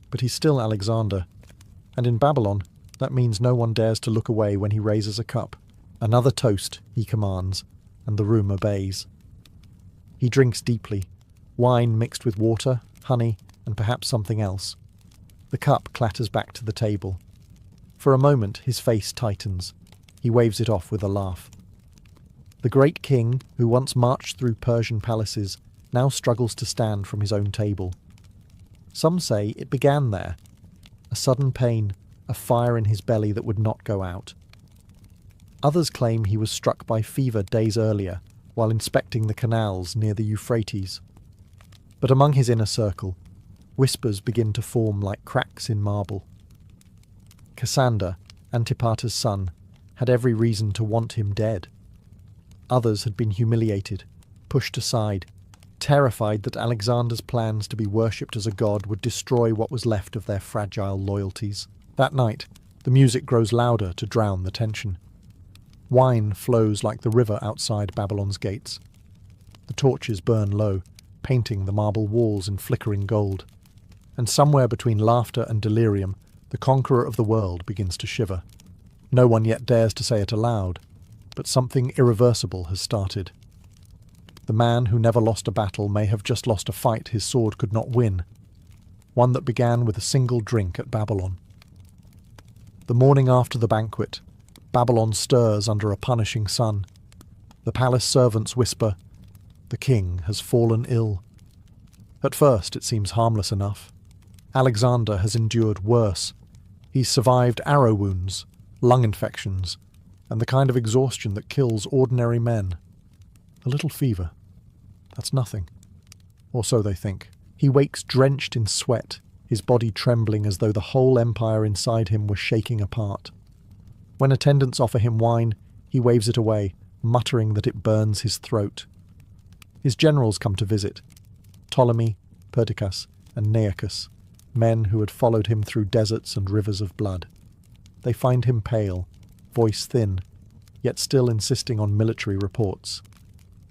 But he's still Alexander, and in Babylon, that means no one dares to look away when he raises a cup. Another toast, he commands, and the room obeys. He drinks deeply, wine mixed with water, honey, and perhaps something else. The cup clatters back to the table. For a moment, his face tightens. He waves it off with a laugh. The great king, who once marched through Persian palaces, now struggles to stand from his own table. Some say it began there. A sudden pain, a fire in his belly that would not go out. Others claim he was struck by fever days earlier, while inspecting the canals near the Euphrates. But among his inner circle, whispers begin to form like cracks in marble. Cassander, Antipater's son, had every reason to want him dead. Others had been humiliated, pushed aside, terrified that Alexander's plans to be worshipped as a god would destroy what was left of their fragile loyalties. That night, the music grows louder to drown the tension. Wine flows like the river outside Babylon's gates. The torches burn low, painting the marble walls in flickering gold. And somewhere between laughter and delirium, the conqueror of the world begins to shiver. No one yet dares to say it aloud, but something irreversible has started. The man who never lost a battle may have just lost a fight his sword could not win, one that began with a single drink at Babylon. The morning after the banquet, Babylon stirs under a punishing sun. The palace servants whisper, "The king has fallen ill." At first it seems harmless enough. Alexander has endured worse. He's survived arrow wounds, lung infections, and the kind of exhaustion that kills ordinary men. A little fever. That's nothing. Or so they think. He wakes drenched in sweat, his body trembling as though the whole empire inside him was shaking apart. When attendants offer him wine, he waves it away, muttering that it burns his throat. His generals come to visit. Ptolemy, Perdiccas, and Nearchus, men who had followed him through deserts and rivers of blood. They find him pale, voice thin, yet still insisting on military reports.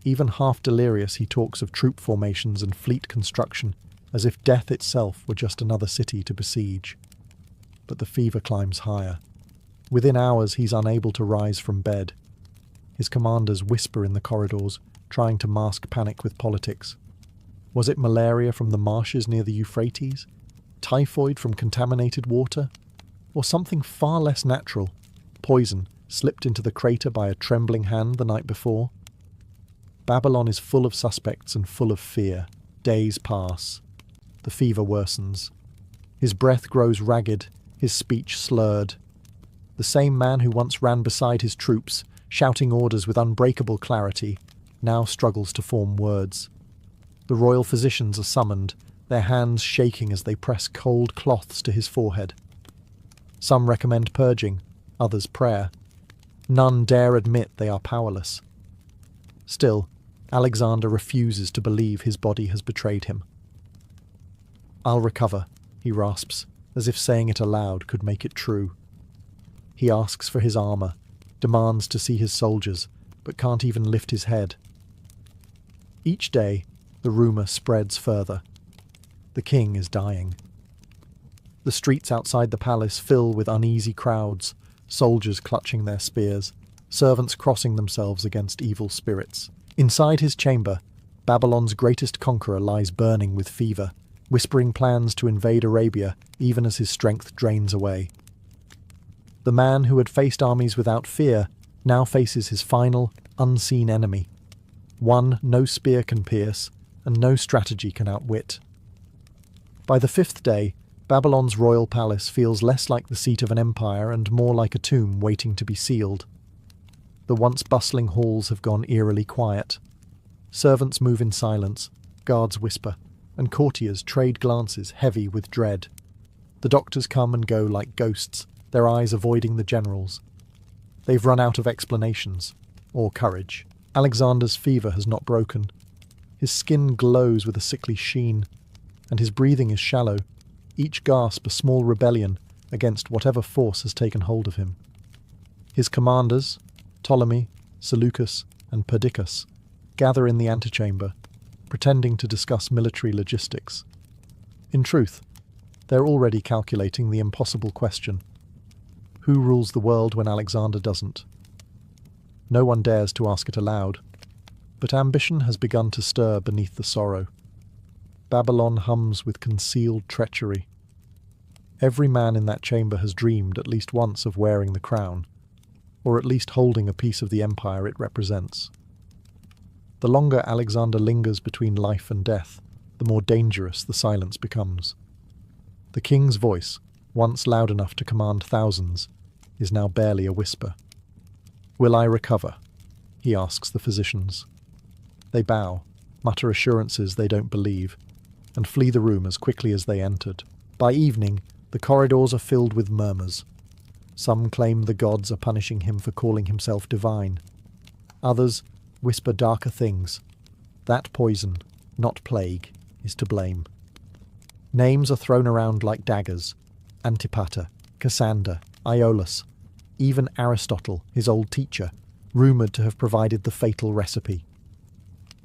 Even half delirious, he talks of troop formations and fleet construction, as if death itself were just another city to besiege. But the fever climbs higher. Within hours, he's unable to rise from bed. His commanders whisper in the corridors, trying to mask panic with politics. Was it malaria from the marshes near the Euphrates? Typhoid from contaminated water? Or something far less natural, poison slipped into the crater by a trembling hand the night before? Babylon is full of suspects and full of fear. Days pass. The fever worsens. His breath grows ragged, his speech slurred. The same man who once ran beside his troops, shouting orders with unbreakable clarity, now struggles to form words. The royal physicians are summoned, their hands shaking as they press cold cloths to his forehead. Some recommend purging, others prayer. None dare admit they are powerless. Still, Alexander refuses to believe his body has betrayed him. "I'll recover," he rasps, as if saying it aloud could make it true. He asks for his armour, demands to see his soldiers, but can't even lift his head. Each day, the rumour spreads further. The king is dying. The streets outside the palace fill with uneasy crowds, soldiers clutching their spears, servants crossing themselves against evil spirits. Inside his chamber, Babylon's greatest conqueror lies burning with fever, whispering plans to invade Arabia even as his strength drains away. The man who had faced armies without fear now faces his final, unseen enemy, one no spear can pierce and no strategy can outwit. By the fifth day, Babylon's royal palace feels less like the seat of an empire and more like a tomb waiting to be sealed. The once bustling halls have gone eerily quiet. Servants move in silence, guards whisper, and courtiers trade glances heavy with dread. The doctors come and go like ghosts, their eyes avoiding the generals. They've run out of explanations. or courage. Alexander's fever has not broken. His skin glows with a sickly sheen, and his breathing is shallow, each gasp a small rebellion against whatever force has taken hold of him. His commanders, Ptolemy, Seleucus, and Perdiccas, gather in the antechamber, pretending to discuss military logistics. In truth, they're already calculating the impossible question: who rules the world when Alexander doesn't? No one dares to ask it aloud, but ambition has begun to stir beneath the sorrow. Babylon hums with concealed treachery. Every man in that chamber has dreamed at least once of wearing the crown, or at least holding a piece of the empire it represents. The longer Alexander lingers between life and death, the more dangerous the silence becomes. The king's voice, once loud enough to command thousands, is now barely a whisper. "Will I recover?" he asks the physicians. They bow, mutter assurances they don't believe, and flee the room as quickly as they entered. By evening, the corridors are filled with murmurs. Some claim the gods are punishing him for calling himself divine. Others whisper darker things. That poison, not plague, is to blame. Names are thrown around like daggers: Antipater, Cassander, Iolus, even Aristotle, his old teacher, rumoured to have provided the fatal recipe.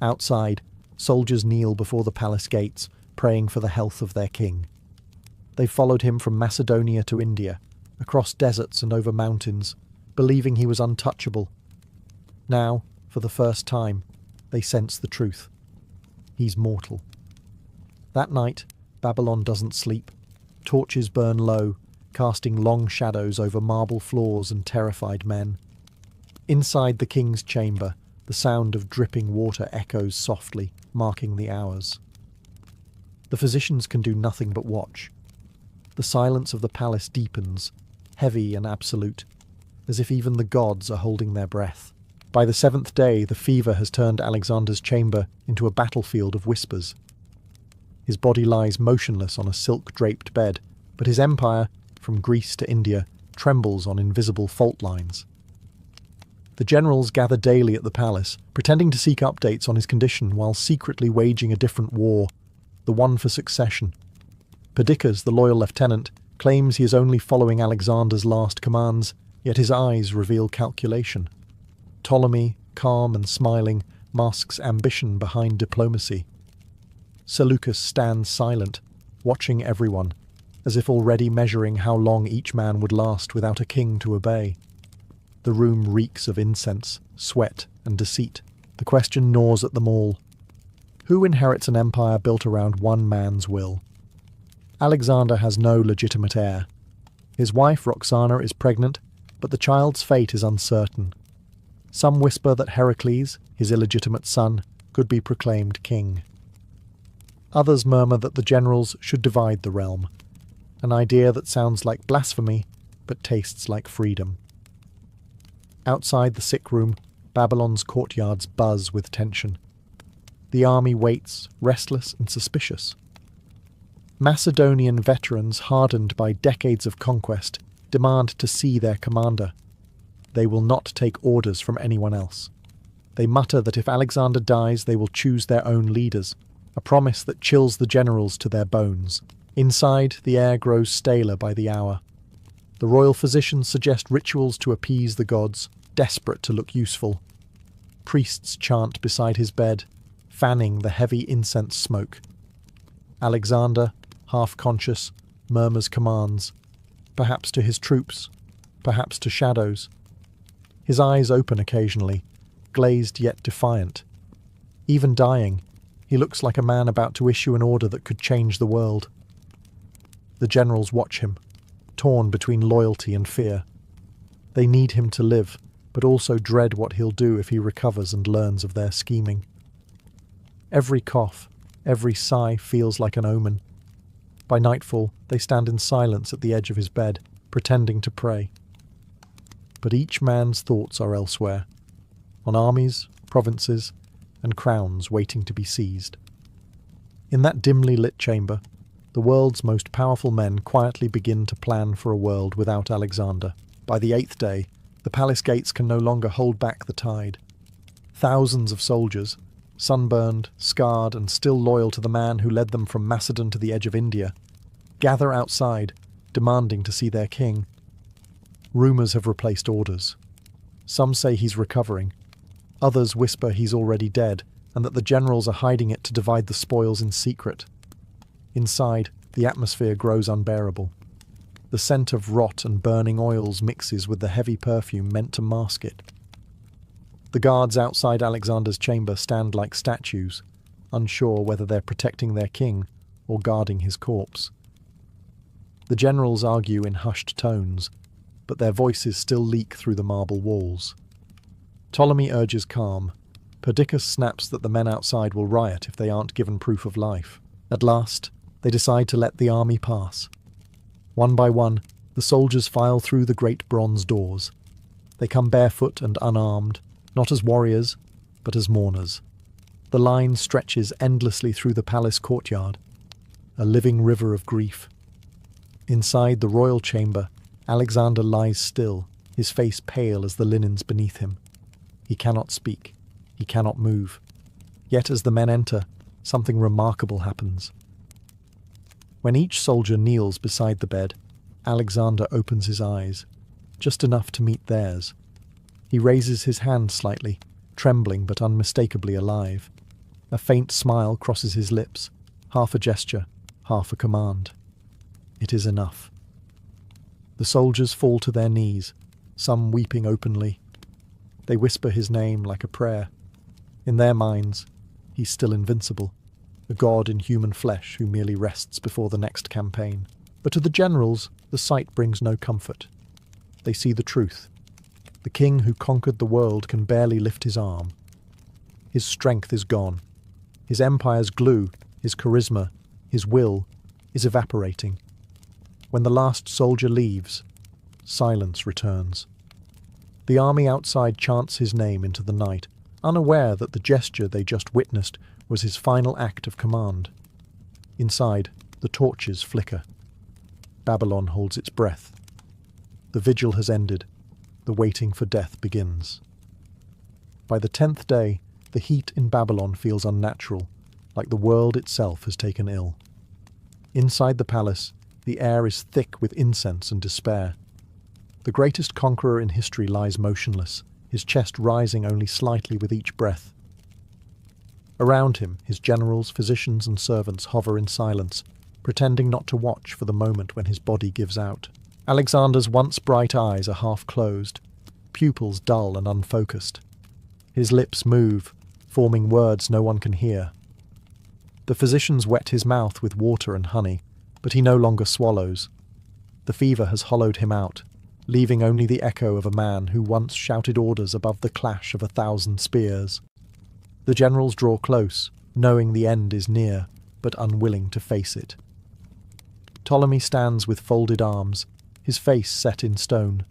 Outside, soldiers kneel before the palace gates, praying for the health of their king. They followed him from Macedonia to India, across deserts and over mountains, believing he was untouchable. Now, for the first time, they sense the truth. He's mortal. That night, Babylon doesn't sleep. Torches burn low, casting long shadows over marble floors and terrified men. Inside the king's chamber, the sound of dripping water echoes softly, marking the hours. The physicians can do nothing but watch. The silence of the palace deepens, heavy and absolute, as if even the gods are holding their breath. By the seventh day, the fever has turned Alexander's chamber into a battlefield of whispers. His body lies motionless on a silk-draped bed, but his empire, from Greece to India, trembles on invisible fault lines. The generals gather daily at the palace, pretending to seek updates on his condition while secretly waging a different war, the one for succession. Perdiccas, the loyal lieutenant, claims he is only following Alexander's last commands, yet his eyes reveal calculation. Ptolemy, calm and smiling, masks ambition behind diplomacy. Seleucus stands silent, watching everyone, as if already measuring how long each man would last without a king to obey. The room reeks of incense, sweat, and deceit. The question gnaws at them all. Who inherits an empire built around one man's will? Alexander has no legitimate heir. His wife, Roxana, is pregnant, but the child's fate is uncertain. Some whisper that Heracles, his illegitimate son, could be proclaimed king. Others murmur that the generals should divide the realm, an idea that sounds like blasphemy, but tastes like freedom. Outside the sick room, Babylon's courtyards buzz with tension. The army waits, restless and suspicious. Macedonian veterans, hardened by decades of conquest, demand to see their commander. They will not take orders from anyone else. They mutter that if Alexander dies, they will choose their own leaders, a promise that chills the generals to their bones. Inside, the air grows staler by the hour. The royal physicians suggest rituals to appease the gods, desperate to look useful. Priests chant beside his bed, fanning the heavy incense smoke. Alexander, half-conscious, murmurs commands, perhaps to his troops, perhaps to shadows. His eyes open occasionally, glazed yet defiant. Even dying, he looks like a man about to issue an order that could change the world. The generals watch him, torn between loyalty and fear. They need him to live, but also dread what he'll do if he recovers and learns of their scheming. Every cough, every sigh feels like an omen. By nightfall, they stand in silence at the edge of his bed, pretending to pray. But each man's thoughts are elsewhere, on armies, provinces, and crowns waiting to be seized. In that dimly lit chamber, the world's most powerful men quietly begin to plan for a world without Alexander. By the 8th day, The palace gates can no longer hold back the tide. Thousands of soldiers, sunburned, scarred, and still loyal to the man who led them from Macedon to the edge of India, gather outside, demanding to see their king. Rumours have replaced orders. Some say he's recovering. Others whisper he's already dead, and that the generals are hiding it to divide the spoils in secret. Inside, the atmosphere grows unbearable. The scent of rot and burning oils mixes with the heavy perfume meant to mask it. The guards outside Alexander's chamber stand like statues, unsure whether they're protecting their king or guarding his corpse. The generals argue in hushed tones, but their voices still leak through the marble walls. Ptolemy urges calm. Perdiccas snaps that the men outside will riot if they aren't given proof of life. At last, they decide to let the army pass. One by one, the soldiers file through the great bronze doors. They come barefoot and unarmed, not as warriors, but as mourners. The line stretches endlessly through the palace courtyard, a living river of grief. Inside the royal chamber, Alexander lies still, his face pale as the linens beneath him. He cannot speak. He cannot move. Yet as the men enter, something remarkable happens. When each soldier kneels beside the bed, Alexander opens his eyes, just enough to meet theirs. He raises his hand slightly, trembling but unmistakably alive. A faint smile crosses his lips, half a gesture, half a command. It is enough. The soldiers fall to their knees, some weeping openly. They whisper his name like a prayer. In their minds, he's still invincible, a god in human flesh who merely rests before the next campaign. But to the generals, the sight brings no comfort. They see the truth. The king who conquered the world can barely lift his arm. His strength is gone. His empire's glue, his charisma, his will, is evaporating. When the last soldier leaves, silence returns. The army outside chants his name into the night, unaware that the gesture they just witnessed was his final act of command. Inside, the torches flicker. Babylon holds its breath. The vigil has ended. The waiting for death begins. By the 10th day, the heat in Babylon feels unnatural, like the world itself has taken ill. Inside the palace, the air is thick with incense and despair. The greatest conqueror in history lies motionless, his chest rising only slightly with each breath. Around him, his generals, physicians, and servants hover in silence, pretending not to watch for the moment when his body gives out. Alexander's once bright eyes are half closed, pupils dull and unfocused. His lips move, forming words no one can hear. The physicians wet his mouth with water and honey, but he no longer swallows. The fever has hollowed him out, leaving only the echo of a man who once shouted orders above the clash of 1,000 spears. The generals draw close, knowing the end is near, but unwilling to face it. Ptolemy stands with folded arms, his face set in stone.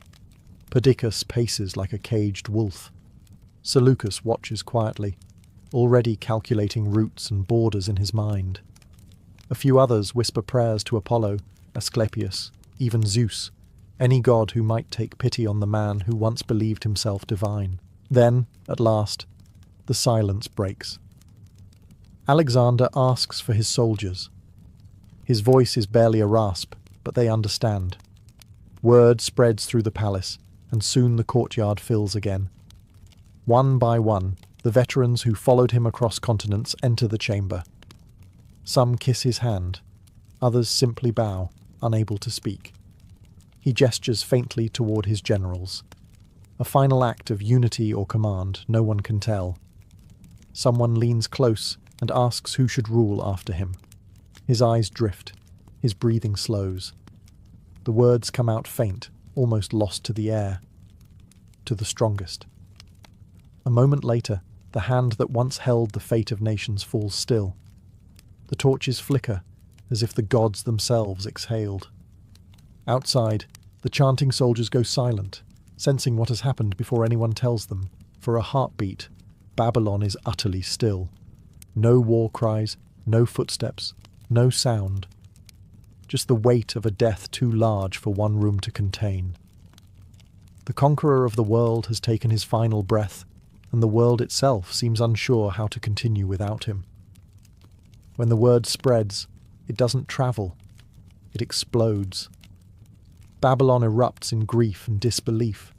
Perdiccas paces like a caged wolf. Seleucus watches quietly, already calculating routes and borders in his mind. A few others whisper prayers to Apollo, Asclepius, even Zeus, any god who might take pity on the man who once believed himself divine. Then, at last, the silence breaks. Alexander asks for his soldiers. His voice is barely a rasp, but they understand. Word spreads through the palace, and soon the courtyard fills again. One by one, the veterans who followed him across continents enter the chamber. Some kiss his hand, others simply bow, unable to speak. He gestures faintly toward his generals. A final act of unity or command, no one can tell. Someone leans close and asks who should rule after him. His eyes drift, his breathing slows. The words come out faint, almost lost to the air. To the strongest. A moment later, the hand that once held the fate of nations falls still. The torches flicker, as if the gods themselves exhaled. Outside, the chanting soldiers go silent, sensing what has happened before anyone tells them. For a heartbeat, Babylon is utterly still. No war cries, no footsteps, no sound. Just the weight of a death too large for one room to contain. The conqueror of the world has taken his final breath, and the world itself seems unsure how to continue without him. When the word spreads, it doesn't travel, it explodes. Babylon erupts in grief and disbelief.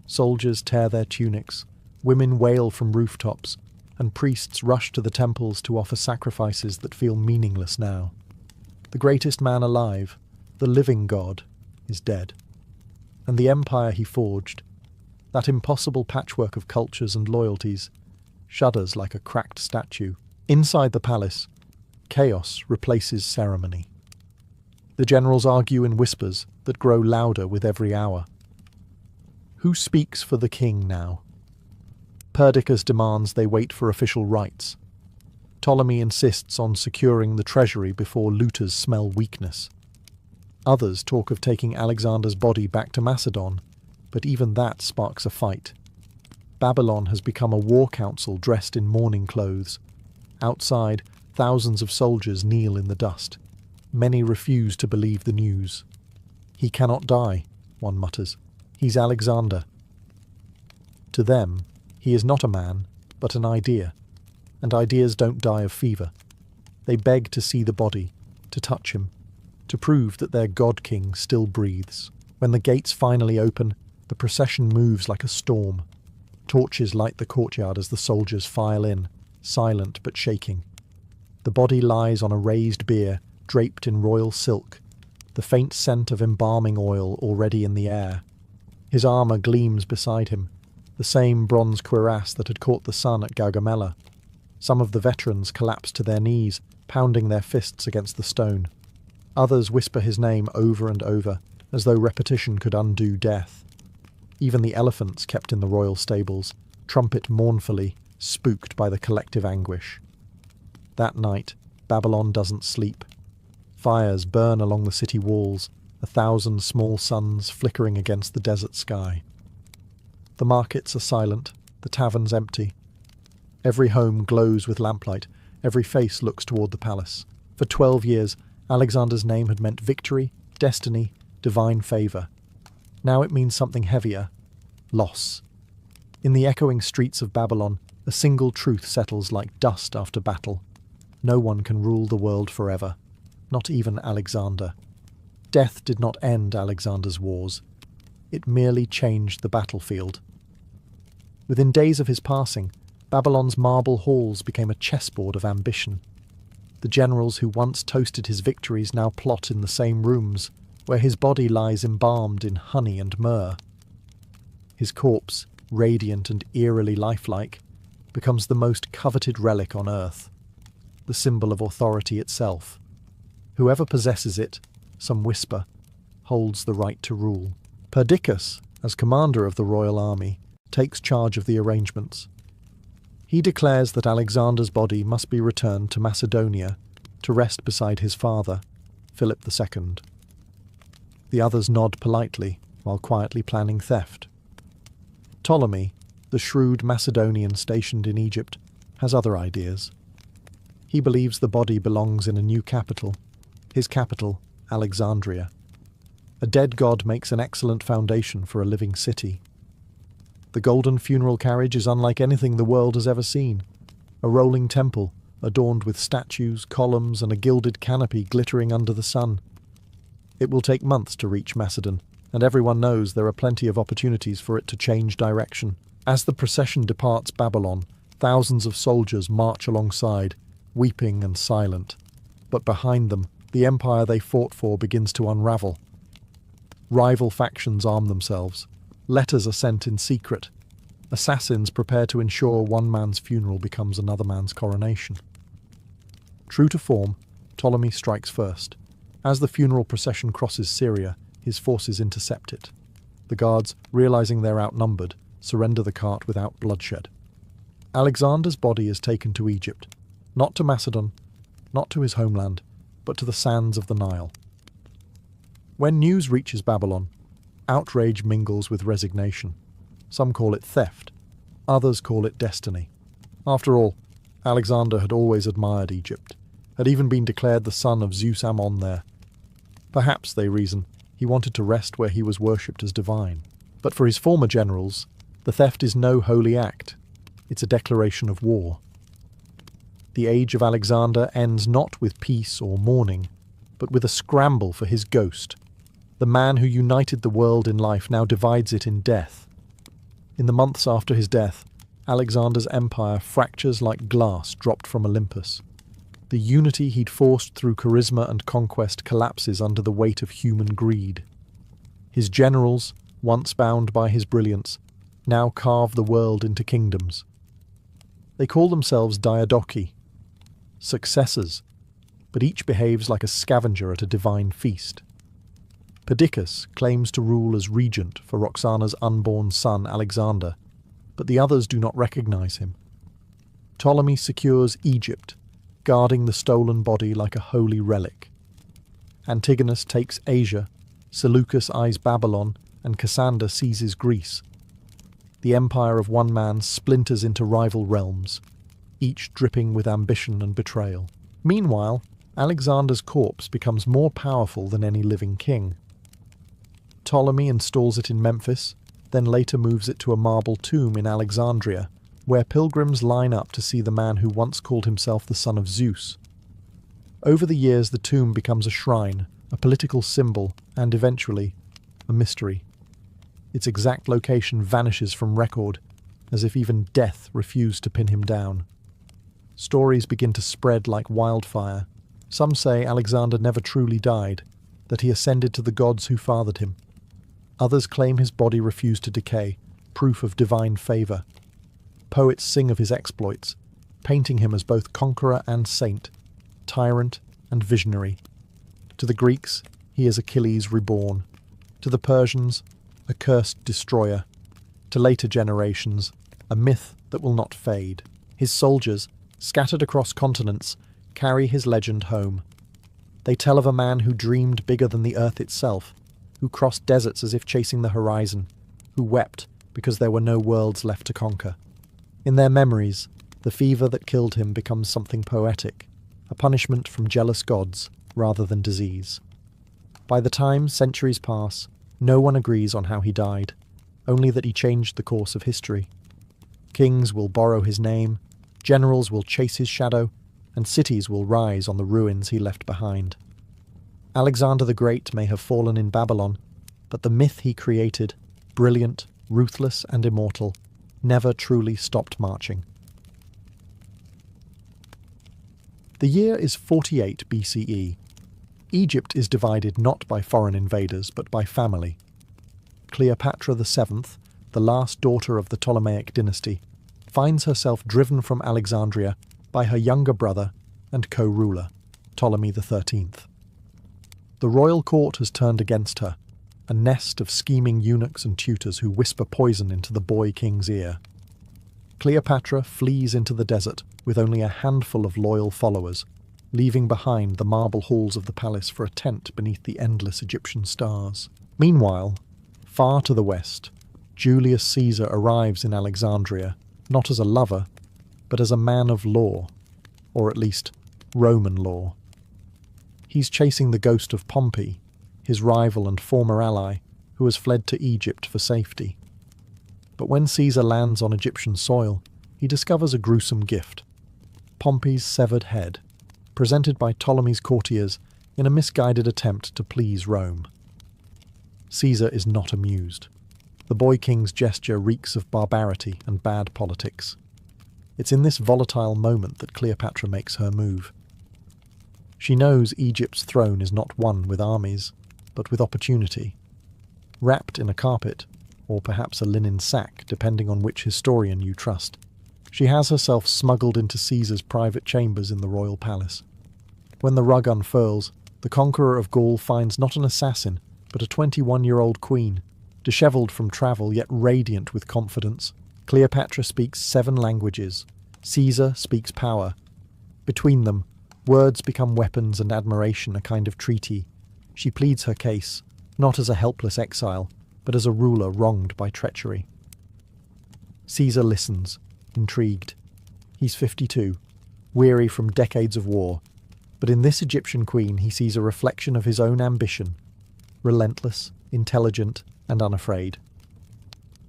Soldiers tear their tunics, women wail from rooftops, and priests rush to the temples to offer sacrifices that feel meaningless now. The greatest man alive, the living God, is dead. And the empire he forged, that impossible patchwork of cultures and loyalties, shudders like a cracked statue. Inside the palace, chaos replaces ceremony. The generals argue in whispers that grow louder with every hour. Who speaks for the king now? Perdiccas demands they wait for official rites. Ptolemy insists on securing the treasury before looters smell weakness. Others talk of taking Alexander's body back to Macedon, but even that sparks a fight. Babylon has become a war council dressed in mourning clothes. Outside, thousands of soldiers kneel in the dust. Many refuse to believe the news. He cannot die, one mutters. He's Alexander. To them, he is not a man, but an idea. And ideas don't die of fever. They beg to see the body, to touch him, to prove that their god-king still breathes. When the gates finally open, the procession moves like a storm. Torches light the courtyard as the soldiers file in, silent but shaking. The body lies on a raised bier, draped in royal silk, the faint scent of embalming oil already in the air. His armour gleams beside him, the same bronze cuirass that had caught the sun at Gaugamela. Some of the veterans collapse to their knees, pounding their fists against the stone. Others whisper his name over and over, as though repetition could undo death. Even the elephants kept in the royal stables trumpet mournfully, spooked by the collective anguish. That night, Babylon doesn't sleep. Fires burn along the city walls, 1,000 small suns flickering against the desert sky. The markets are silent, the taverns empty. Every home glows with lamplight, every face looks toward the palace. For 12 years, Alexander's name had meant victory, destiny, divine favour. Now it means something heavier: loss. In the echoing streets of Babylon, a single truth settles like dust after battle. No one can rule the world forever, not even Alexander. Death did not end Alexander's wars. It merely changed the battlefield. Within days of his passing, Babylon's marble halls became a chessboard of ambition. The generals who once toasted his victories now plot in the same rooms, where his body lies embalmed in honey and myrrh. His corpse, radiant and eerily lifelike, becomes the most coveted relic on earth, the symbol of authority itself. Whoever possesses it, some whisper, holds the right to rule. Perdiccas, as commander of the royal army, takes charge of the arrangements. He declares that Alexander's body must be returned to Macedonia to rest beside his father, Philip II. The others nod politely while quietly planning theft. Ptolemy, the shrewd Macedonian stationed in Egypt, has other ideas. He believes the body belongs in a new capital, his capital, Alexandria. A dead god makes an excellent foundation for a living city. The golden funeral carriage is unlike anything the world has ever seen. A rolling temple, adorned with statues, columns, and a gilded canopy glittering under the sun. It will take months to reach Macedon, and everyone knows there are plenty of opportunities for it to change direction. As the procession departs Babylon, thousands of soldiers march alongside, weeping and silent. But behind them, the empire they fought for begins to unravel. Rival factions arm themselves. Letters are sent in secret. Assassins prepare to ensure one man's funeral becomes another man's coronation. True to form, Ptolemy strikes first. As the funeral procession crosses Syria, his forces intercept it. The guards, realizing they're outnumbered, surrender the cart without bloodshed. Alexander's body is taken to Egypt, not to Macedon, not to his homeland, but to the sands of the Nile. When news reaches Babylon, outrage mingles with resignation. Some call it theft, others call it destiny. After all, Alexander had always admired Egypt, had even been declared the son of Zeus Ammon there. Perhaps, they reason, he wanted to rest where he was worshipped as divine. But for his former generals, the theft is no holy act. It's a declaration of war. The age of Alexander ends not with peace or mourning, but with a scramble for his ghost. The man who united the world in life now divides it in death. In the months after his death, Alexander's empire fractures like glass dropped from Olympus. The unity he'd forced through charisma and conquest collapses under the weight of human greed. His generals, once bound by his brilliance, now carve the world into kingdoms. They call themselves diadochi, successors, but each behaves like a scavenger at a divine feast. Perdiccas claims to rule as regent for Roxana's unborn son Alexander, but the others do not recognize him. Ptolemy secures Egypt, guarding the stolen body like a holy relic. Antigonus takes Asia, Seleucus eyes Babylon, and Cassander seizes Greece. The empire of one man splinters into rival realms, each dripping with ambition and betrayal. Meanwhile, Alexander's corpse becomes more powerful than any living king. Ptolemy installs it in Memphis, then later moves it to a marble tomb in Alexandria, where pilgrims line up to see the man who once called himself the son of Zeus. Over the years, the tomb becomes a shrine, a political symbol, and eventually, a mystery. Its exact location vanishes from record, as if even death refused to pin him down. Stories begin to spread like wildfire. Some say Alexander never truly died, that he ascended to the gods who fathered him. Others claim his body refused to decay, proof of divine favour. Poets sing of his exploits, painting him as both conqueror and saint, tyrant and visionary. To the Greeks, he is Achilles reborn. To the Persians, a cursed destroyer. To later generations, a myth that will not fade. His soldiers, scattered across continents, carry his legend home. They tell of a man who dreamed bigger than the earth itself, who crossed deserts as if chasing the horizon, who wept because there were no worlds left to conquer. In their memories, the fever that killed him becomes something poetic, a punishment from jealous gods rather than disease. By the time centuries pass, no one agrees on how he died, only that he changed the course of history. Kings will borrow his name, generals will chase his shadow, and cities will rise on the ruins he left behind. Alexander the Great may have fallen in Babylon, but the myth he created, brilliant, ruthless, and immortal, never truly stopped marching. The year is 48 BCE. Egypt is divided not by foreign invaders, but by family. Cleopatra VII, the last daughter of the Ptolemaic dynasty, finds herself driven from Alexandria by her younger brother and co-ruler, Ptolemy XIII. The royal court has turned against her, a nest of scheming eunuchs and tutors who whisper poison into the boy king's ear. Cleopatra flees into the desert with only a handful of loyal followers, leaving behind the marble halls of the palace for a tent beneath the endless Egyptian stars. Meanwhile, far to the west, Julius Caesar arrives in Alexandria, not as a lover, but as a man of law, or at least Roman law. He's chasing the ghost of Pompey, his rival and former ally, who has fled to Egypt for safety. But when Caesar lands on Egyptian soil, he discovers a gruesome gift: Pompey's severed head, presented by Ptolemy's courtiers in a misguided attempt to please Rome. Caesar is not amused. The boy king's gesture reeks of barbarity and bad politics. It's in this volatile moment that Cleopatra makes her move. She knows Egypt's throne is not won with armies, but with opportunity. Wrapped in a carpet, or perhaps a linen sack, depending on which historian you trust, she has herself smuggled into Caesar's private chambers in the royal palace. When the rug unfurls, the conqueror of Gaul finds not an assassin, but a 21-year-old queen, dishevelled from travel yet radiant with confidence. Cleopatra speaks 7 languages. Caesar speaks power. Between them, words become weapons and admiration a kind of treaty. She pleads her case, not as a helpless exile, but as a ruler wronged by treachery. Caesar listens, intrigued. He's 52, weary from decades of war, but in this Egyptian queen he sees a reflection of his own ambition, relentless, intelligent, and unafraid.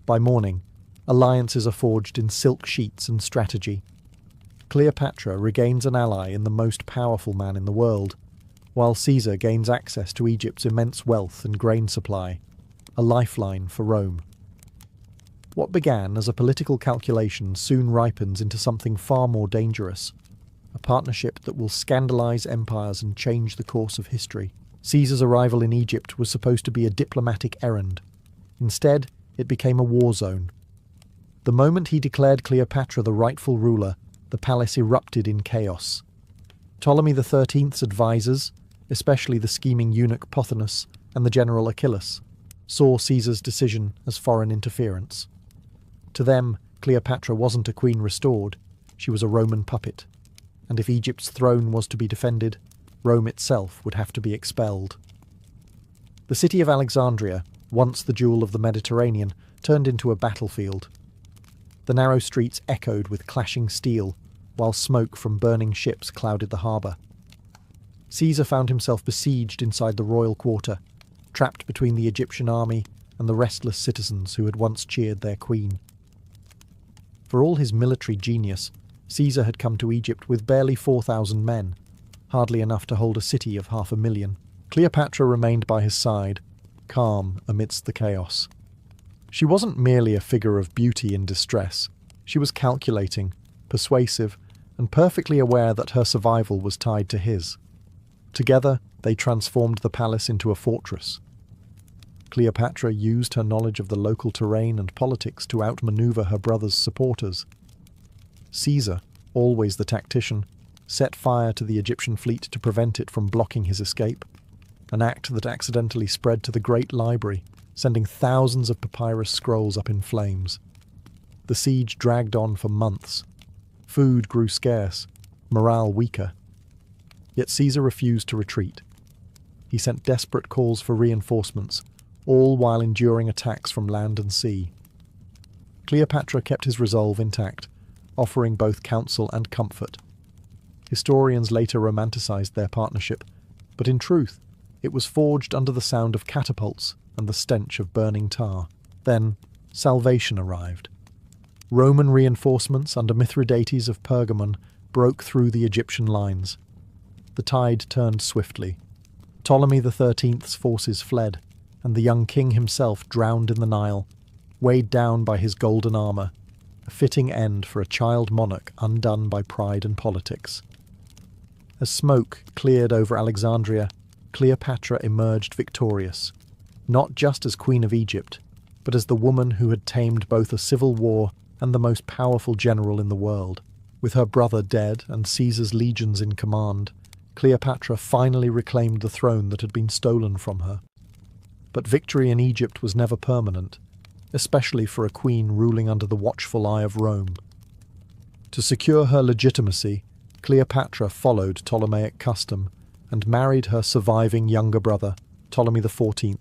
By morning, alliances are forged in silk sheets and strategy. Cleopatra regains an ally in the most powerful man in the world, while Caesar gains access to Egypt's immense wealth and grain supply, a lifeline for Rome. What began as a political calculation soon ripens into something far more dangerous, a partnership that will scandalize empires and change the course of history. Caesar's arrival in Egypt was supposed to be a diplomatic errand. Instead, it became a war zone. The moment he declared Cleopatra the rightful ruler, the palace erupted in chaos. Ptolemy XIII's advisors, especially the scheming eunuch Pothinus and the general Achillas, saw Caesar's decision as foreign interference. To them, Cleopatra wasn't a queen restored, she was a Roman puppet, and if Egypt's throne was to be defended, Rome itself would have to be expelled. The city of Alexandria, once the jewel of the Mediterranean, turned into a battlefield. The narrow streets echoed with clashing steel, while smoke from burning ships clouded the harbour. Caesar found himself besieged inside the royal quarter, trapped between the Egyptian army and the restless citizens who had once cheered their queen. For all his military genius, Caesar had come to Egypt with barely 4,000 men, hardly enough to hold a city of 500,000. Cleopatra remained by his side, calm amidst the chaos. She wasn't merely a figure of beauty in distress. She was calculating, persuasive, and perfectly aware that her survival was tied to his. Together, they transformed the palace into a fortress. Cleopatra used her knowledge of the local terrain and politics to outmaneuver her brother's supporters. Caesar, always the tactician, set fire to the Egyptian fleet to prevent it from blocking his escape, an act that accidentally spread to the Great Library, sending thousands of papyrus scrolls up in flames. The siege dragged on for months. Food grew scarce, morale weaker. Yet Caesar refused to retreat. He sent desperate calls for reinforcements, all while enduring attacks from land and sea. Cleopatra kept his resolve intact, offering both counsel and comfort. Historians later romanticized their partnership, but in truth, it was forged under the sound of catapults and the stench of burning tar. Then, salvation arrived. Roman reinforcements under Mithridates of Pergamon broke through the Egyptian lines. The tide turned swiftly. Ptolemy XIII's forces fled, and the young king himself drowned in the Nile, weighed down by his golden armour, a fitting end for a child monarch undone by pride and politics. As smoke cleared over Alexandria, Cleopatra emerged victorious, not just as Queen of Egypt, but as the woman who had tamed both a civil war and the most powerful general in the world. With her brother dead and Caesar's legions in command, Cleopatra finally reclaimed the throne that had been stolen from her. But victory in Egypt was never permanent, especially for a queen ruling under the watchful eye of Rome. To secure her legitimacy, Cleopatra followed Ptolemaic custom and married her surviving younger brother, Ptolemy XIV,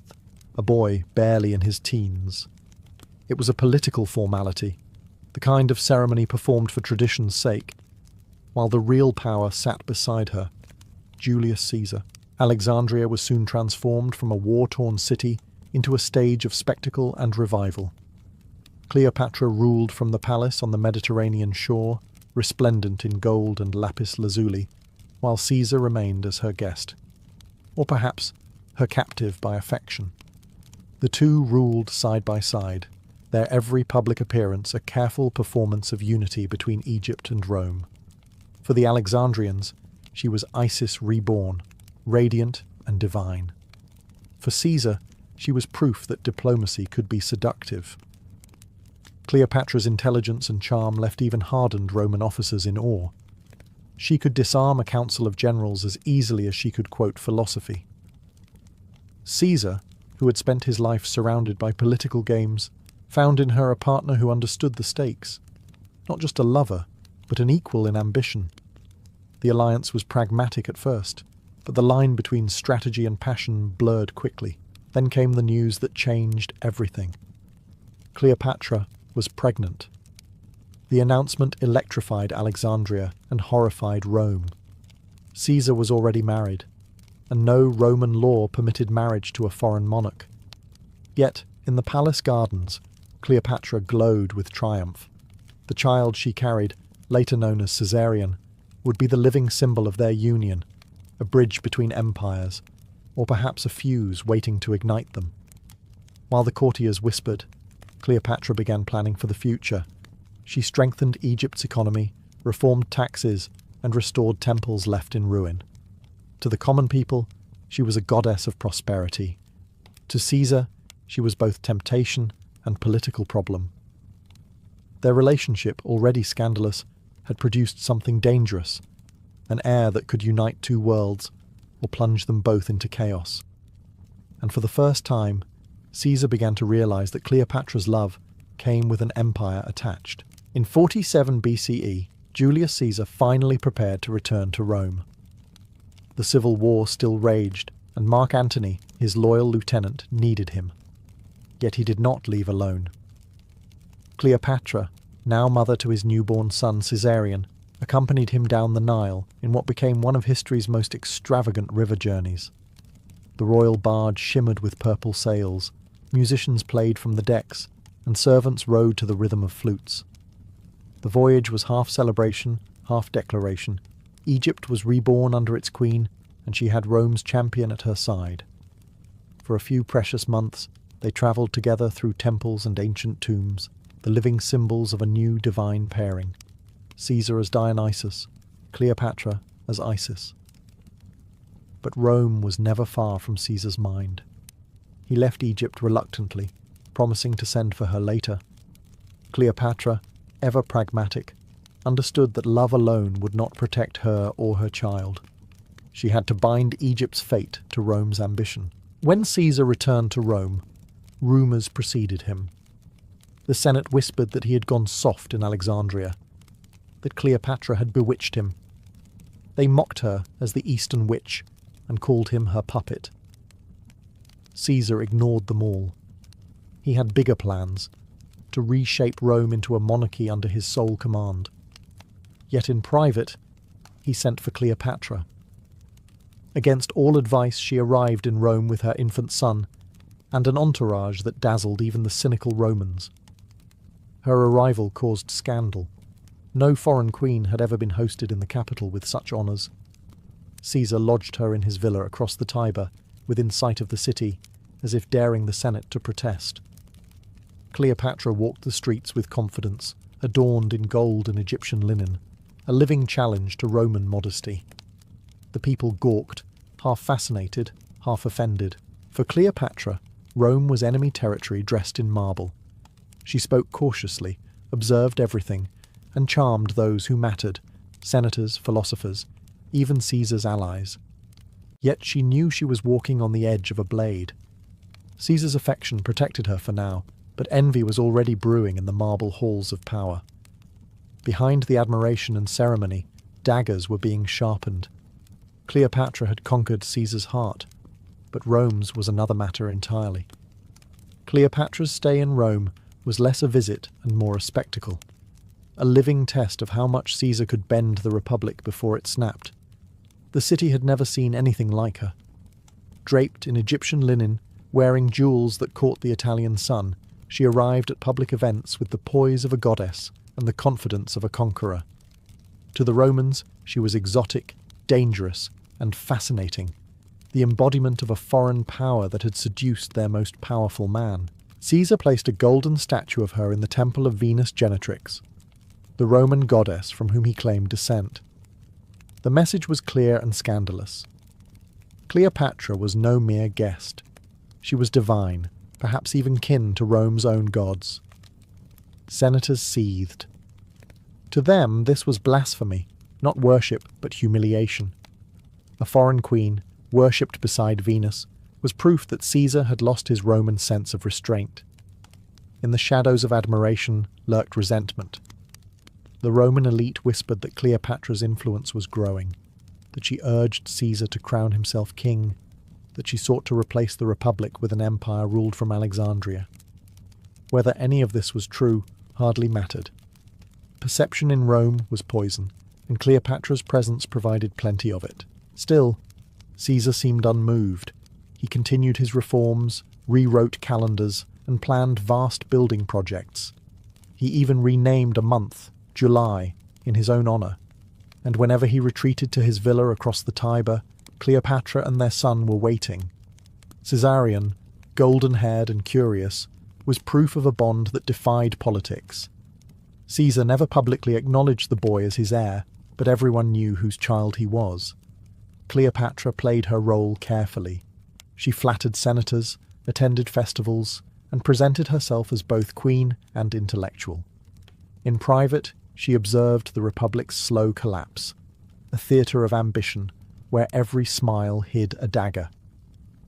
a boy barely in his teens. It was a political formality, the kind of ceremony performed for tradition's sake, while the real power sat beside her, Julius Caesar. Alexandria was soon transformed from a war-torn city into a stage of spectacle and revival. Cleopatra ruled from the palace on the Mediterranean shore, resplendent in gold and lapis lazuli, while Caesar remained as her guest, or perhaps her captive by affection. The two ruled side by side, their every public appearance a careful performance of unity between Egypt and Rome. For the Alexandrians, she was Isis reborn, radiant and divine. For Caesar, she was proof that diplomacy could be seductive. Cleopatra's intelligence and charm left even hardened Roman officers in awe. She could disarm a council of generals as easily as she could quote philosophy. Caesar, who had spent his life surrounded by political games, found in her a partner who understood the stakes. Not just a lover, but an equal in ambition. The alliance was pragmatic at first, but the line between strategy and passion blurred quickly. Then came the news that changed everything. Cleopatra was pregnant. The announcement electrified Alexandria and horrified Rome. Caesar was already married, and no Roman law permitted marriage to a foreign monarch. Yet, in the palace gardens, Cleopatra glowed with triumph. The child she carried, later known as Caesarion, would be the living symbol of their union, a bridge between empires, or perhaps a fuse waiting to ignite them. While the courtiers whispered, Cleopatra began planning for the future. She strengthened Egypt's economy, reformed taxes, and restored temples left in ruin. To the common people, she was a goddess of prosperity. To Caesar, she was both temptation and political problem. Their relationship, already scandalous, had produced something dangerous, an air that could unite two worlds or plunge them both into chaos. And for the first time, Caesar began to realize that Cleopatra's love came with an empire attached. In 47 BCE, Julius Caesar finally prepared to return to Rome. The civil war still raged, and Mark Antony, his loyal lieutenant, needed him. Yet he did not leave alone. Cleopatra, now mother to his newborn son Caesarion, accompanied him down the Nile in what became one of history's most extravagant river journeys. The royal barge shimmered with purple sails, musicians played from the decks, and servants rode to the rhythm of flutes. The voyage was half celebration, half declaration. Egypt was reborn under its queen, and she had Rome's champion at her side. For a few precious months, they travelled together through temples and ancient tombs, the living symbols of a new divine pairing. Caesar as Dionysus, Cleopatra as Isis. But Rome was never far from Caesar's mind. He left Egypt reluctantly, promising to send for her later. Cleopatra, ever pragmatic, understood that love alone would not protect her or her child. She had to bind Egypt's fate to Rome's ambition. When Caesar returned to Rome, rumours preceded him. The Senate whispered that he had gone soft in Alexandria, that Cleopatra had bewitched him. They mocked her as the Eastern witch and called him her puppet. Caesar ignored them all. He had bigger plans, to reshape Rome into a monarchy under his sole command. Yet in private, he sent for Cleopatra. Against all advice, she arrived in Rome with her infant son, and an entourage that dazzled even the cynical Romans. Her arrival caused scandal. No foreign queen had ever been hosted in the capital with such honours. Caesar lodged her in his villa across the Tiber, within sight of the city, as if daring the Senate to protest. Cleopatra walked the streets with confidence, adorned in gold and Egyptian linen, a living challenge to Roman modesty. The people gawked, half fascinated, half offended. For Cleopatra, Rome was enemy territory dressed in marble. She spoke cautiously, observed everything, and charmed those who mattered, senators, philosophers, even Caesar's allies. Yet she knew she was walking on the edge of a blade. Caesar's affection protected her for now, but envy was already brewing in the marble halls of power. Behind the admiration and ceremony, daggers were being sharpened. Cleopatra had conquered Caesar's heart, but Rome's was another matter entirely. Cleopatra's stay in Rome was less a visit and more a spectacle, a living test of how much Caesar could bend the Republic before it snapped. The city had never seen anything like her. Draped in Egyptian linen, wearing jewels that caught the Italian sun, she arrived at public events with the poise of a goddess and the confidence of a conqueror. To the Romans, she was exotic, dangerous, and fascinating, the embodiment of a foreign power that had seduced their most powerful man. Caesar placed a golden statue of her in the temple of Venus Genetrix, the Roman goddess from whom he claimed descent. The message was clear and scandalous. Cleopatra was no mere guest. She was divine, perhaps even kin to Rome's own gods. Senators seethed. To them, this was blasphemy, not worship, but humiliation. A foreign queen, worshipped beside Venus, was proof that Caesar had lost his Roman sense of restraint. In the shadows of admiration lurked resentment. The Roman elite whispered that Cleopatra's influence was growing, that she urged Caesar to crown himself king, that she sought to replace the Republic with an empire ruled from Alexandria. Whether any of this was true hardly mattered. Perception in Rome was poison, and Cleopatra's presence provided plenty of it. Still, Caesar seemed unmoved. He continued his reforms, rewrote calendars, and planned vast building projects. He even renamed a month, July, in his own honour, and whenever he retreated to his villa across the Tiber, Cleopatra and their son were waiting. Caesarion, golden-haired and curious, was proof of a bond that defied politics. Caesar never publicly acknowledged the boy as his heir, but everyone knew whose child he was. Cleopatra played her role carefully. She flattered senators, attended festivals, and presented herself as both queen and intellectual. In private, she observed the Republic's slow collapse, a theatre of ambition where every smile hid a dagger.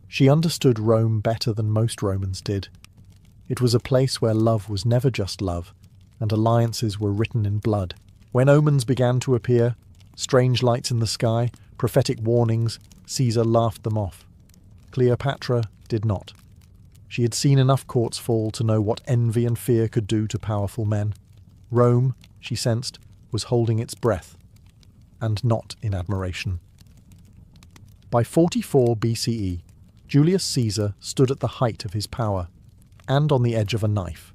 She understood Rome better than most Romans did. It was a place where love was never just love, and alliances were written in blood. When omens began to appear, strange lights in the sky, prophetic warnings, Caesar laughed them off. Cleopatra did not. She had seen enough courts fall to know what envy and fear could do to powerful men. Rome, she sensed, was holding its breath, and not in admiration. By 44 BCE, Julius Caesar stood at the height of his power, and on the edge of a knife.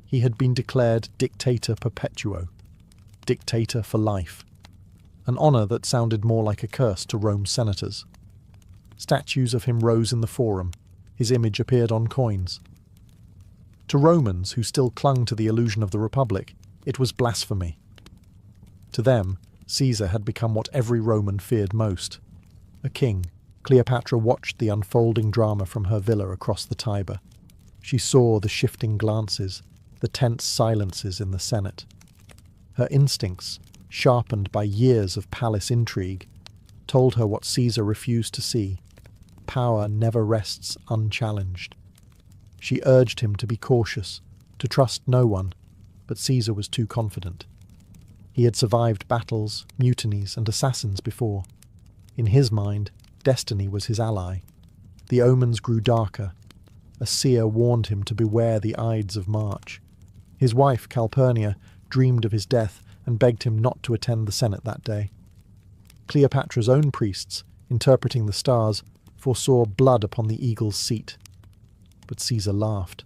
He had been declared Dictator Perpetuo, dictator for life, an honour that sounded more like a curse to Rome's senators. Statues of him rose in the Forum, his image appeared on coins. To Romans who still clung to the illusion of the Republic, it was blasphemy. To them, Caesar had become what every Roman feared most. A king, Cleopatra watched the unfolding drama from her villa across the Tiber. She saw the shifting glances, the tense silences in the Senate. Her instincts, sharpened by years of palace intrigue, told her what Caesar refused to see. Power never rests unchallenged. She urged him to be cautious, to trust no one, but Caesar was too confident. He had survived battles, mutinies, and assassins before. In his mind, destiny was his ally. The omens grew darker. A seer warned him to beware the Ides of March. His wife, Calpurnia, dreamed of his death and begged him not to attend the Senate that day. Cleopatra's own priests, interpreting the stars, foresaw blood upon the eagle's seat. But Caesar laughed.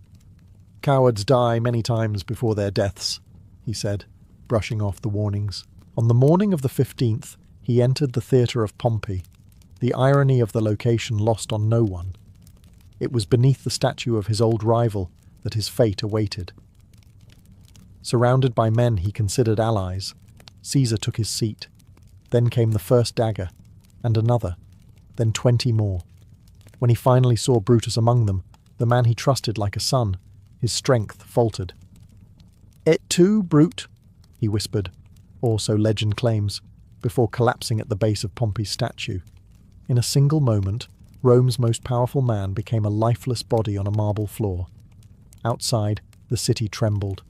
"Cowards die many times before their deaths," he said, brushing off the warnings. On the morning of the 15th, he entered the theatre of Pompey, the irony of the location lost on no one. It was beneath the statue of his old rival that his fate awaited. Surrounded by men he considered allies, Caesar took his seat. Then came the first dagger, and another, then 20 more. When he finally saw Brutus among them, the man he trusted like a son, his strength faltered. "Et tu, Brute?" he whispered, or so legend claims, before collapsing at the base of Pompey's statue. In a single moment, Rome's most powerful man became a lifeless body on a marble floor. Outside, the city trembled.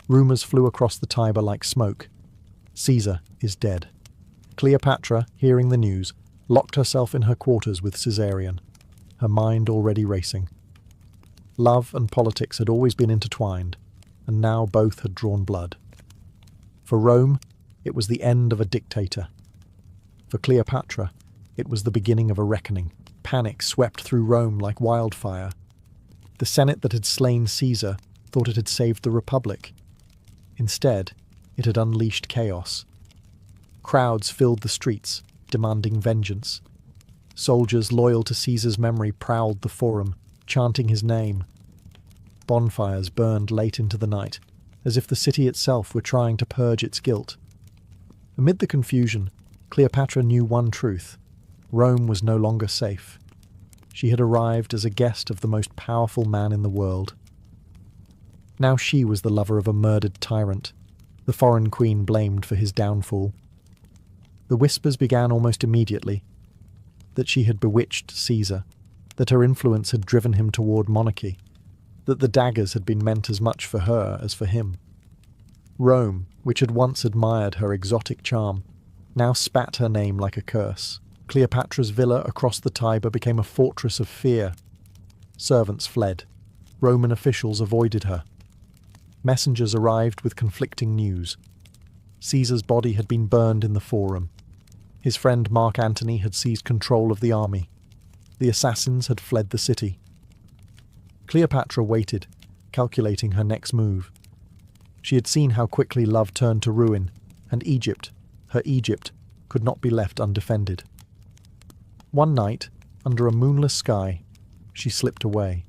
Rumours flew across the Tiber like smoke. Caesar is dead. Cleopatra, hearing the news, locked herself in her quarters with Caesarion, her mind already racing. Love and politics had always been intertwined, and now both had drawn blood. For Rome, it was the end of a dictator. For Cleopatra, it was the beginning of a reckoning. Panic swept through Rome like wildfire. The Senate that had slain Caesar thought it had saved the Republic. Instead, it had unleashed chaos. Crowds filled the streets, demanding vengeance. Soldiers loyal to Caesar's memory prowled the Forum, chanting his name. Bonfires burned late into the night, as if the city itself were trying to purge its guilt. Amid the confusion, Cleopatra knew one truth. Rome was no longer safe. She had arrived as a guest of the most powerful man in the world. Now she was the lover of a murdered tyrant, the foreign queen blamed for his downfall. The whispers began almost immediately, that she had bewitched Caesar, that her influence had driven him toward monarchy, that the daggers had been meant as much for her as for him. Rome, which had once admired her exotic charm, now spat her name like a curse. Cleopatra's villa across the Tiber became a fortress of fear. Servants fled. Roman officials avoided her. Messengers arrived with conflicting news. Caesar's body had been burned in the Forum. His friend Mark Antony had seized control of the army. The assassins had fled the city. Cleopatra waited, calculating her next move. She had seen how quickly love turned to ruin, and Egypt, her Egypt, could not be left undefended. One night, under a moonless sky, she slipped away.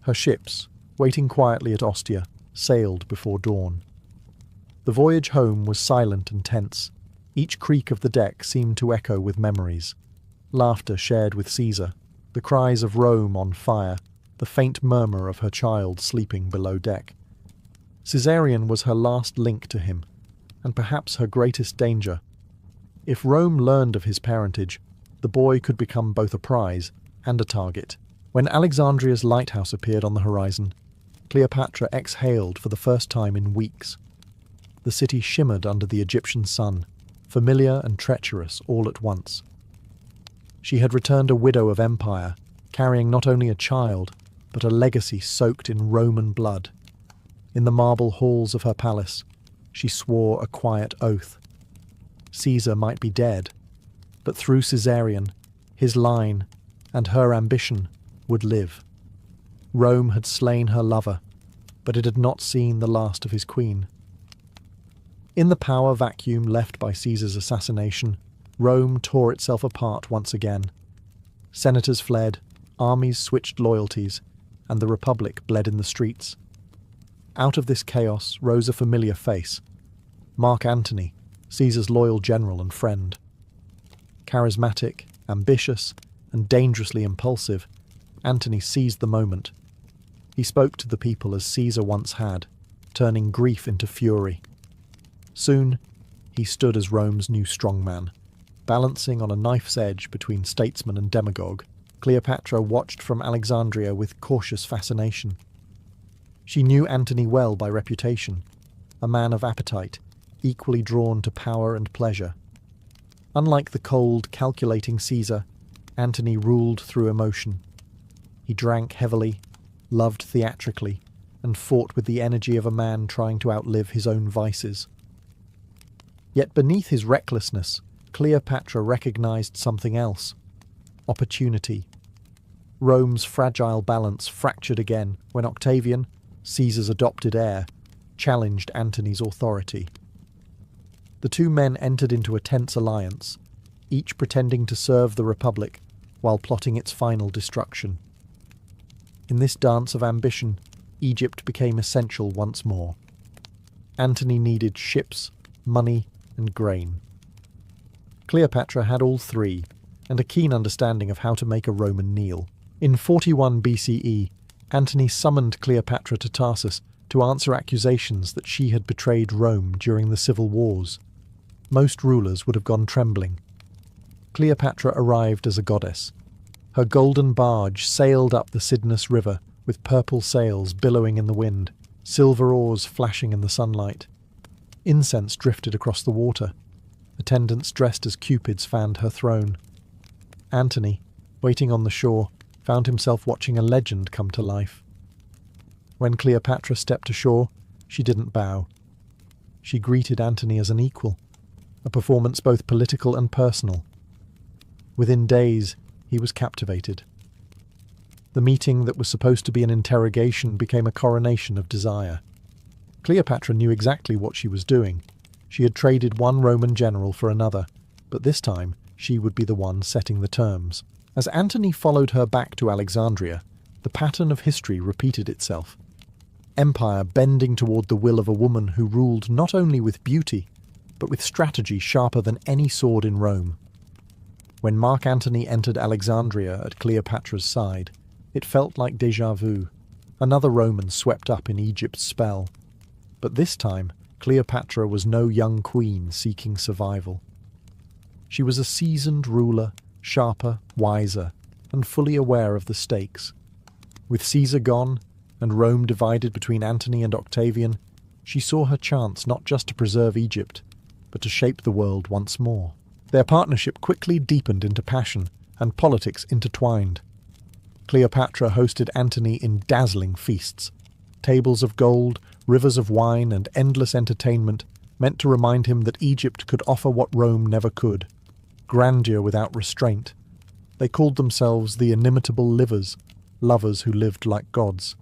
Her ships, waiting quietly at Ostia, sailed before dawn. The voyage home was silent and tense. Each creak of the deck seemed to echo with memories. Laughter shared with Caesar, the cries of Rome on fire, the faint murmur of her child sleeping below deck. Caesarion was her last link to him, and perhaps her greatest danger. If Rome learned of his parentage, the boy could become both a prize and a target. When Alexandria's lighthouse appeared on the horizon, Cleopatra exhaled for the first time in weeks. The city shimmered under the Egyptian sun, familiar and treacherous all at once. She had returned a widow of empire, carrying not only a child, but a legacy soaked in Roman blood. In the marble halls of her palace, she swore a quiet oath. Caesar might be dead, but through Caesarion, his line, and her ambition would live. Rome had slain her lover, but it had not seen the last of his queen. In the power vacuum left by Caesar's assassination, Rome tore itself apart once again. Senators fled, armies switched loyalties, and the Republic bled in the streets. Out of this chaos rose a familiar face, Mark Antony, Caesar's loyal general and friend. Charismatic, ambitious, and dangerously impulsive, Antony seized the moment. He spoke to the people as Caesar once had, turning grief into fury. Soon, he stood as Rome's new strongman, balancing on a knife's edge between statesman and demagogue. Cleopatra watched from Alexandria with cautious fascination. She knew Antony well by reputation, a man of appetite, equally drawn to power and pleasure. Unlike the cold, calculating Caesar, Antony ruled through emotion. He drank heavily, loved theatrically, and fought with the energy of a man trying to outlive his own vices. Yet beneath his recklessness, Cleopatra recognized something else: opportunity. Rome's fragile balance fractured again when Octavian, Caesar's adopted heir, challenged Antony's authority. The two men entered into a tense alliance, each pretending to serve the Republic while plotting its final destruction. In this dance of ambition, Egypt became essential once more. Antony needed ships, money, and grain. Cleopatra had all three, and a keen understanding of how to make a Roman kneel. In 41 BCE, Antony summoned Cleopatra to Tarsus to answer accusations that she had betrayed Rome during the civil wars. Most rulers would have gone trembling. Cleopatra arrived as a goddess. Her golden barge sailed up the Cydnus River with purple sails billowing in the wind, silver oars flashing in the sunlight. Incense drifted across the water. Attendants dressed as cupids fanned her throne. Antony, waiting on the shore, found himself watching a legend come to life. When Cleopatra stepped ashore, she didn't bow. She greeted Antony as an equal, a performance both political and personal. Within days, he was captivated. The meeting that was supposed to be an interrogation became a coronation of desire. Cleopatra knew exactly what she was doing. She had traded one Roman general for another, but this time she would be the one setting the terms. As Antony followed her back to Alexandria, the pattern of history repeated itself. Empire bending toward the will of a woman who ruled not only with beauty, but with strategy sharper than any sword in Rome. When Mark Antony entered Alexandria at Cleopatra's side, it felt like déjà vu. Another Roman swept up in Egypt's spell. But this time, Cleopatra was no young queen seeking survival. She was a seasoned ruler, sharper, wiser, and fully aware of the stakes. With Caesar gone, and Rome divided between Antony and Octavian, she saw her chance not just to preserve Egypt, but to shape the world once more. Their partnership quickly deepened into passion, and politics intertwined. Cleopatra hosted Antony in dazzling feasts. Tables of gold, rivers of wine, and endless entertainment meant to remind him that Egypt could offer what Rome never could: grandeur without restraint. They called themselves the inimitable livers, lovers who lived like gods.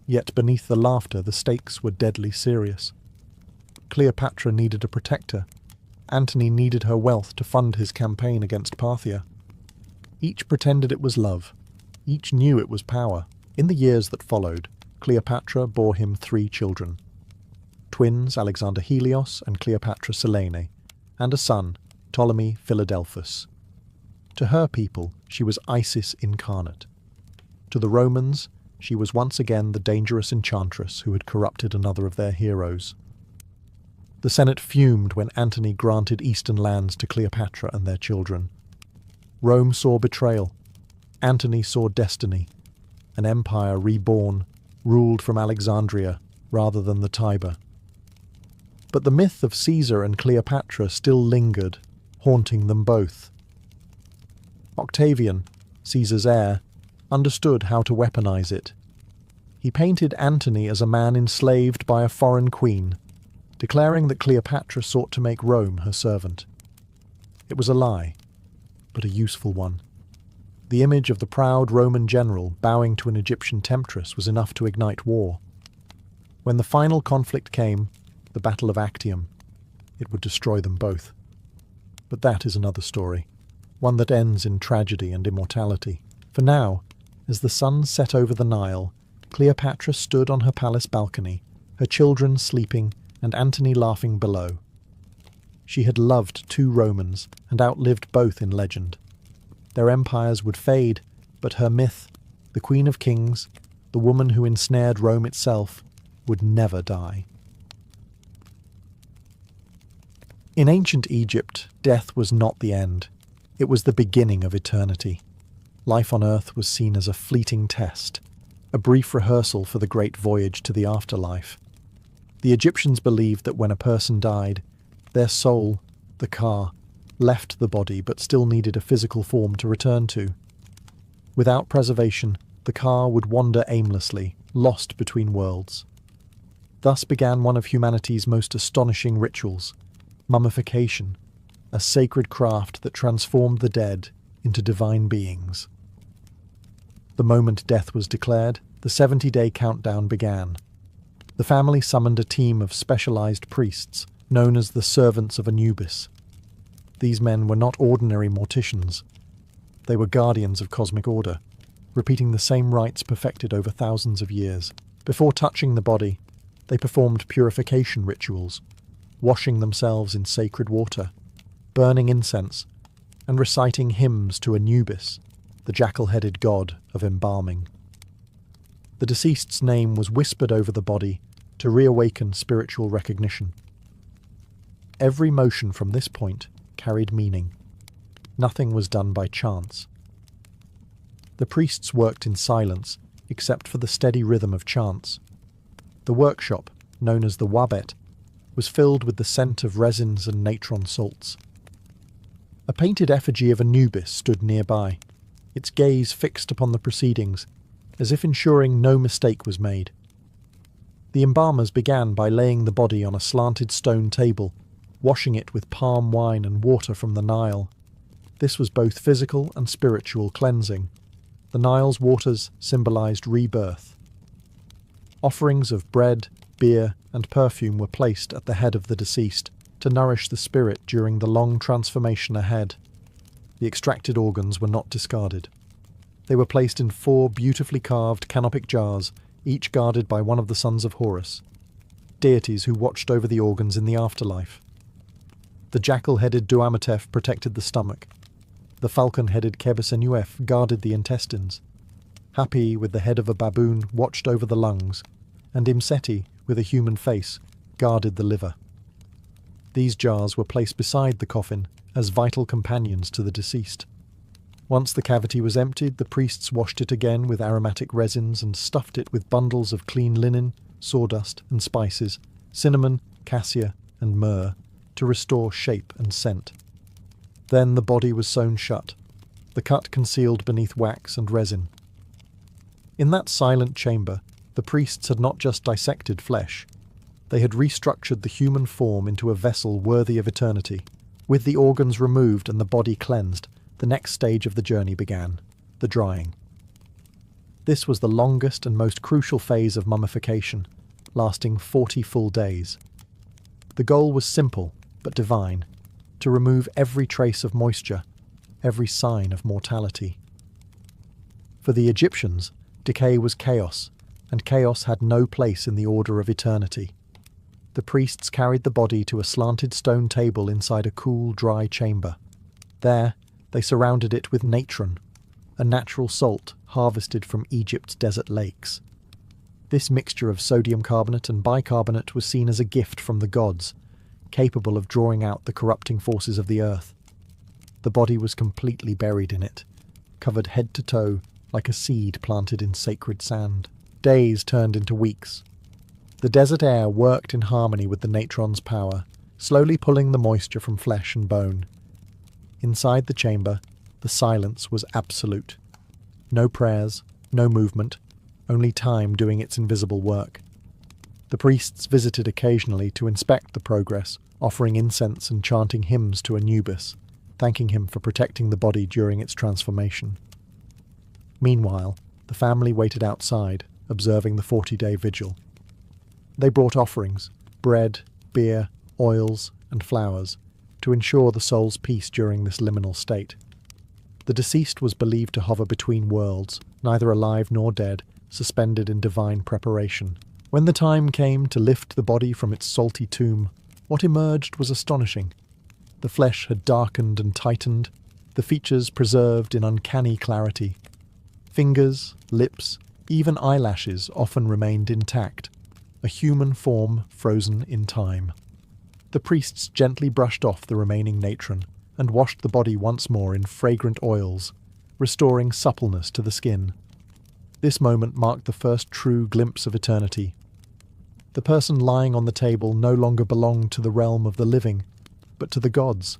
Yet beneath the laughter, the stakes were deadly serious. Cleopatra needed a protector. Antony needed her wealth to fund his campaign against Parthia. Each pretended it was love. Each knew it was power. In the years that followed, Cleopatra bore him 3 children. Twins Alexander Helios and Cleopatra Selene, and a son, Ptolemy Philadelphus. To her people, she was Isis incarnate. To the Romans, she was once again the dangerous enchantress who had corrupted another of their heroes. The Senate fumed when Antony granted eastern lands to Cleopatra and their children. Rome saw betrayal. Antony saw destiny, an empire reborn, ruled from Alexandria rather than the Tiber. But the myth of Caesar and Cleopatra still lingered, haunting them both. Octavian, Caesar's heir, understood how to weaponize it. He painted Antony as a man enslaved by a foreign queen, declaring that Cleopatra sought to make Rome her servant. It was a lie, but a useful one. The image of the proud Roman general bowing to an Egyptian temptress was enough to ignite war. When the final conflict came, the Battle of Actium, it would destroy them both. But that is another story, one that ends in tragedy and immortality. For now, as the sun set over the Nile, Cleopatra stood on her palace balcony, her children sleeping and Antony laughing below. She had loved 2 Romans and outlived both in legend. Their empires would fade, but her myth, the Queen of Kings, the woman who ensnared Rome itself, would never die. In ancient Egypt, death was not the end. It was the beginning of eternity. Life on earth was seen as a fleeting test, a brief rehearsal for the great voyage to the afterlife. The Egyptians believed that when a person died, their soul, the ka, left the body but still needed a physical form to return to. Without preservation, the ka would wander aimlessly, lost between worlds. Thus began one of humanity's most astonishing rituals, mummification, a sacred craft that transformed the dead into divine beings. The moment death was declared, the 70-day countdown began. The family summoned a team of specialized priests, known as the Servants of Anubis. These men were not ordinary morticians. They were guardians of cosmic order, repeating the same rites perfected over thousands of years. Before touching the body, they performed purification rituals, washing themselves in sacred water, burning incense, and reciting hymns to Anubis, the jackal-headed god of embalming. The deceased's name was whispered over the body to reawaken spiritual recognition. Every motion from this point carried meaning. Nothing was done by chance. The priests worked in silence, except for the steady rhythm of chants. The workshop, known as the wabet, was filled with the scent of resins and natron salts. A painted effigy of Anubis stood nearby, its gaze fixed upon the proceedings, as if ensuring no mistake was made. The embalmers began by laying the body on a slanted stone table, washing it with palm wine and water from the Nile. This was both physical and spiritual cleansing. The Nile's waters symbolized rebirth. Offerings of bread, beer, and perfume were placed at the head of the deceased to nourish the spirit during the long transformation ahead. The extracted organs were not discarded. They were placed in 4 beautifully carved canopic jars, each guarded by one of the sons of Horus, deities who watched over the organs in the afterlife. The jackal-headed Duamatef protected the stomach. The falcon-headed Kebesenuef guarded the intestines. Hapi, with the head of a baboon, watched over the lungs, and Imseti, with a human face, guarded the liver. These jars were placed beside the coffin as vital companions to the deceased. Once the cavity was emptied, the priests washed it again with aromatic resins and stuffed it with bundles of clean linen, sawdust and spices, cinnamon, cassia and myrrh, to restore shape and scent. Then the body was sewn shut, the cut concealed beneath wax and resin. In that silent chamber, the priests had not just dissected flesh. They had restructured the human form into a vessel worthy of eternity. With the organs removed and the body cleansed, the next stage of the journey began, the drying. This was the longest and most crucial phase of mummification, lasting 40 full days. The goal was simple, but divine: to remove every trace of moisture, every sign of mortality. For the Egyptians, decay was chaos, and chaos had no place in the order of eternity. The priests carried the body to a slanted stone table inside a cool, dry chamber. There, they surrounded it with natron, a natural salt harvested from Egypt's desert lakes. This mixture of sodium carbonate and bicarbonate was seen as a gift from the gods, capable of drawing out the corrupting forces of the earth. The body was completely buried in it, covered head to toe like a seed planted in sacred sand. Days turned into weeks. The desert air worked in harmony with the natron's power, slowly pulling the moisture from flesh and bone. Inside the chamber, the silence was absolute. No prayers, no movement, only time doing its invisible work. The priests visited occasionally to inspect the progress, offering incense and chanting hymns to Anubis, thanking him for protecting the body during its transformation. Meanwhile, the family waited outside, observing the 40-day vigil. They brought offerings, bread, beer, oils, and flowers, to ensure the soul's peace during this liminal state. The deceased was believed to hover between worlds, neither alive nor dead, suspended in divine preparation. When the time came to lift the body from its salty tomb, what emerged was astonishing. The flesh had darkened and tightened, the features preserved in uncanny clarity. Fingers, lips, even eyelashes often remained intact, a human form frozen in time. The priests gently brushed off the remaining natron and washed the body once more in fragrant oils, restoring suppleness to the skin. This moment marked the first true glimpse of eternity. The person lying on the table no longer belonged to the realm of the living, but to the gods.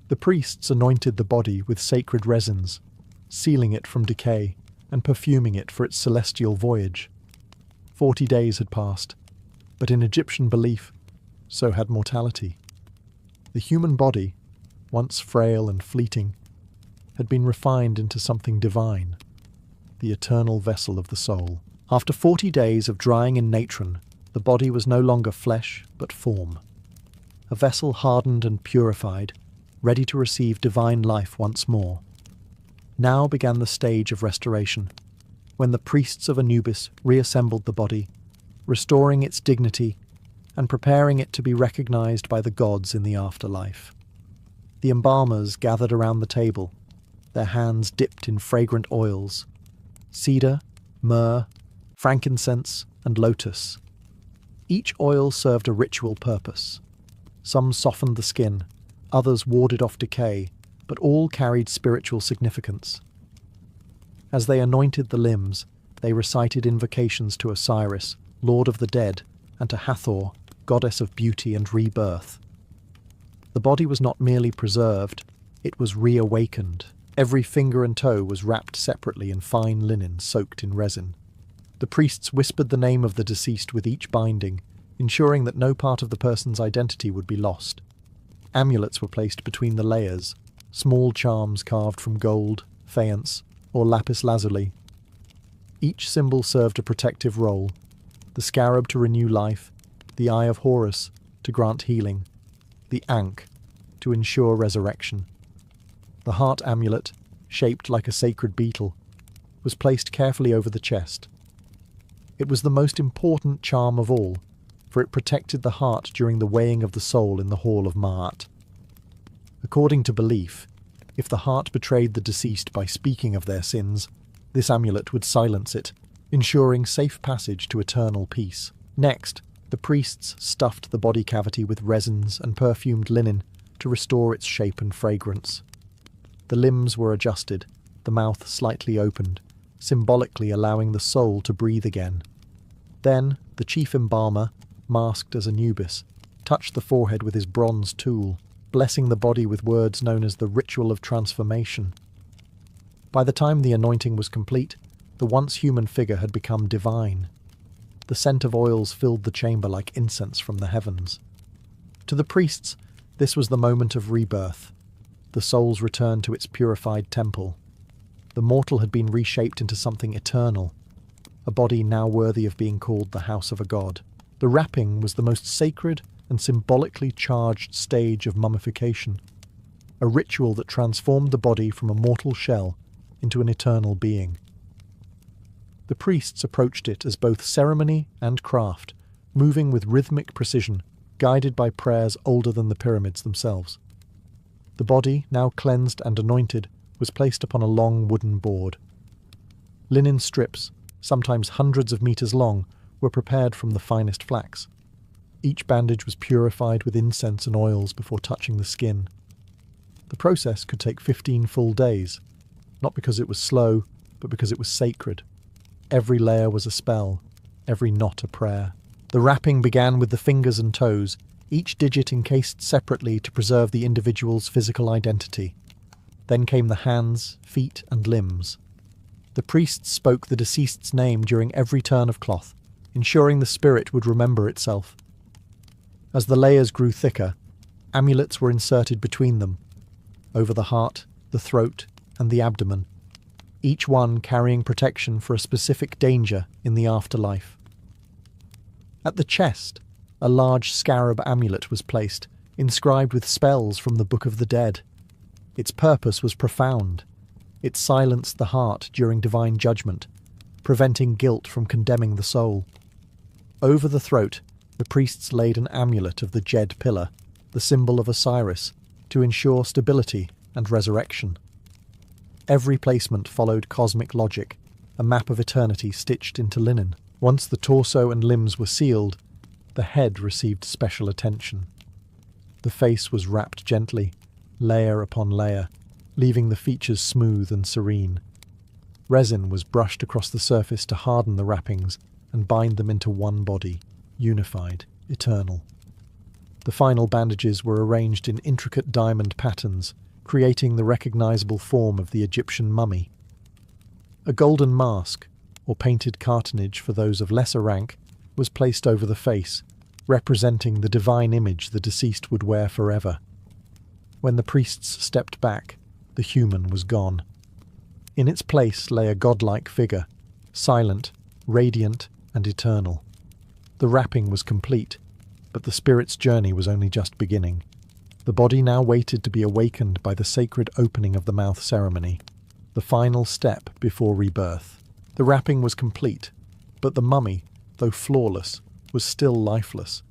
The priests anointed the body with sacred resins, sealing it from decay and perfuming it for its celestial voyage. 40 days had passed, but in Egyptian belief, so had mortality. The human body, once frail and fleeting, had been refined into something divine, the eternal vessel of the soul. After 40 days of drying in natron, the body was no longer flesh, but form. A vessel hardened and purified, ready to receive divine life once more. Now began the stage of restoration, when the priests of Anubis reassembled the body, restoring its dignity and preparing it to be recognized by the gods in the afterlife. The embalmers gathered around the table, their hands dipped in fragrant oils, cedar, myrrh, frankincense, and lotus. Each oil served a ritual purpose. Some softened the skin, others warded off decay, but all carried spiritual significance. As they anointed the limbs, they recited invocations to Osiris, lord of the dead, and to Hathor, goddess of beauty and rebirth. The body was not merely preserved, it was reawakened. Every finger and toe was wrapped separately in fine linen soaked in resin. The priests whispered the name of the deceased with each binding, ensuring that no part of the person's identity would be lost. Amulets were placed between the layers, small charms carved from gold, faience, or lapis lazuli. Each symbol served a protective role: the scarab to renew life, the eye of Horus to grant healing, the ankh to ensure resurrection. The heart amulet, shaped like a sacred beetle, was placed carefully over the chest. It was the most important charm of all, for it protected the heart during the weighing of the soul in the hall of Ma'at. According to belief, if the heart betrayed the deceased by speaking of their sins, this amulet would silence it, ensuring safe passage to eternal peace. Next, the priests stuffed the body cavity with resins and perfumed linen to restore its shape and fragrance. The limbs were adjusted, the mouth slightly opened, symbolically allowing the soul to breathe again. Then, the chief embalmer, masked as Anubis, touched the forehead with his bronze tool, blessing the body with words known as the ritual of transformation. By the time the anointing was complete, the once human figure had become divine. The scent of oils filled the chamber like incense from the heavens. To the priests, this was the moment of rebirth, the soul's return to its purified temple. The mortal had been reshaped into something eternal, a body now worthy of being called the house of a god. The wrapping was the most sacred and symbolically charged stage of mummification, a ritual that transformed the body from a mortal shell into an eternal being. The priests approached it as both ceremony and craft, moving with rhythmic precision, guided by prayers older than the pyramids themselves. The body, now cleansed and anointed, was placed upon a long wooden board. Linen strips, sometimes hundreds of meters long, were prepared from the finest flax. Each bandage was purified with incense and oils before touching the skin. The process could take 15 full days, not because it was slow, but because it was sacred. Every layer was a spell, every knot a prayer. The wrapping began with the fingers and toes, each digit encased separately to preserve the individual's physical identity. Then came the hands, feet, and limbs. The priests spoke the deceased's name during every turn of cloth, ensuring the spirit would remember itself. As the layers grew thicker, amulets were inserted between them, over the heart, the throat, and the abdomen, each one carrying protection for a specific danger in the afterlife. At the chest, a large scarab amulet was placed, inscribed with spells from the Book of the Dead. Its purpose was profound. It silenced the heart during divine judgment, preventing guilt from condemning the soul. Over the throat, the priests laid an amulet of the Jed pillar, the symbol of Osiris, to ensure stability and resurrection. Every placement followed cosmic logic, a map of eternity stitched into linen. Once the torso and limbs were sealed, the head received special attention. The face was wrapped gently, layer upon layer, leaving the features smooth and serene. Resin was brushed across the surface to harden the wrappings and bind them into one body, unified, eternal. The final bandages were arranged in intricate diamond patterns, creating the recognizable form of the Egyptian mummy. A golden mask, or painted cartonnage for those of lesser rank, was placed over the face, representing the divine image the deceased would wear forever. When the priests stepped back, the human was gone. In its place lay a godlike figure, silent, radiant, and eternal. The wrapping was complete, but the spirit's journey was only just beginning. The body now waited to be awakened by the sacred opening of the mouth ceremony, the final step before rebirth. The wrapping was complete, but the mummy, though flawless, was still lifeless,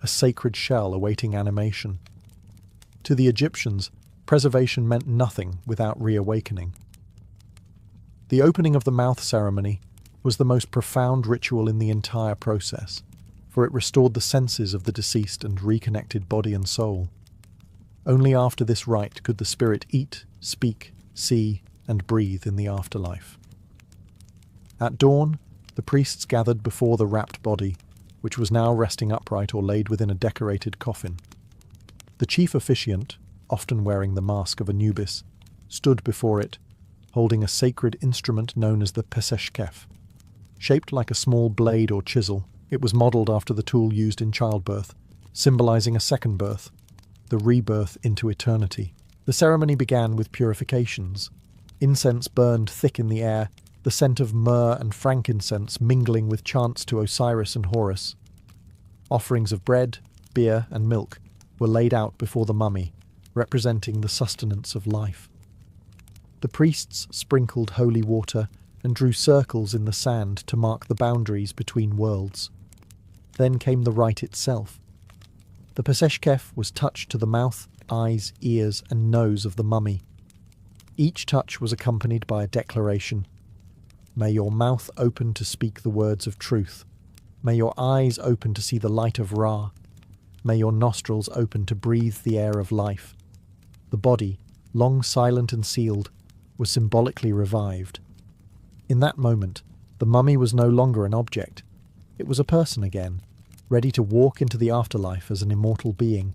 a sacred shell awaiting animation. To the Egyptians, preservation meant nothing without reawakening. The opening of the mouth ceremony was the most profound ritual in the entire process, for it restored the senses of the deceased and reconnected body and soul. Only after this rite could the spirit eat, speak, see, and breathe in the afterlife. At dawn, the priests gathered before the wrapped body, which was now resting upright or laid within a decorated coffin. The chief officiant, often wearing the mask of Anubis, stood before it, holding a sacred instrument known as the peseshkef. Shaped like a small blade or chisel, it was modelled after the tool used in childbirth, symbolising a second birth, the rebirth into eternity. The ceremony began with purifications. Incense burned thick in the air, the scent of myrrh and frankincense mingling with chants to Osiris and Horus. Offerings of bread, beer, and milk were laid out before the mummy, representing the sustenance of life. The priests sprinkled holy water and drew circles in the sand to mark the boundaries between worlds. Then came the rite itself. The peseshkef was touched to the mouth, eyes, ears, and nose of the mummy. Each touch was accompanied by a declaration. May your mouth open to speak the words of truth. May your eyes open to see the light of Ra. May your nostrils open to breathe the air of life. The body, long silent and sealed, was symbolically revived. In that moment, the mummy was no longer an object. It was a person again, ready to walk into the afterlife as an immortal being.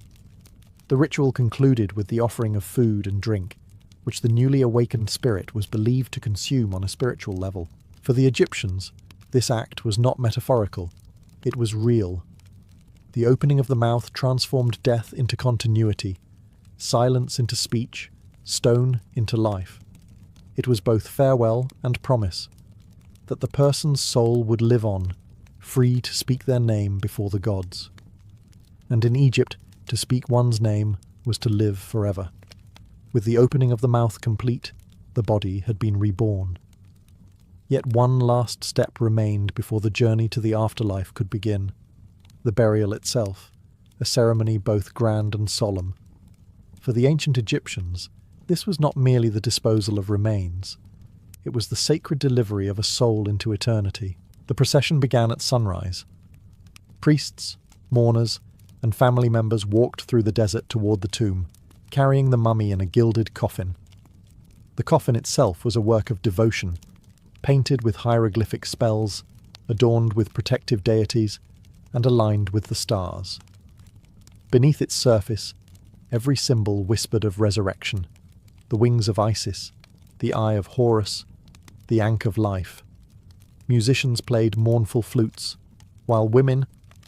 The ritual concluded with the offering of food and drink, which the newly awakened spirit was believed to consume on a spiritual level. For the Egyptians, this act was not metaphorical, it was real. The opening of the mouth transformed death into continuity, silence into speech, stone into life. It was both farewell and promise, that the person's soul would live on, free to speak their name before the gods. And in Egypt, to speak one's name was to live forever. With the opening of the mouth complete, the body had been reborn. Yet one last step remained before the journey to the afterlife could begin, the burial itself, a ceremony both grand and solemn. For the ancient Egyptians, this was not merely the disposal of remains. It was the sacred delivery of a soul into eternity. The procession began at sunrise. Priests, mourners, and family members walked through the desert toward the tomb, carrying the mummy in a gilded coffin. The coffin itself was a work of devotion, painted with hieroglyphic spells, adorned with protective deities, and aligned with the stars. Beneath its surface, every symbol whispered of resurrection: the wings of Isis, the eye of Horus, the ankh of life. Musicians played mournful flutes, while women,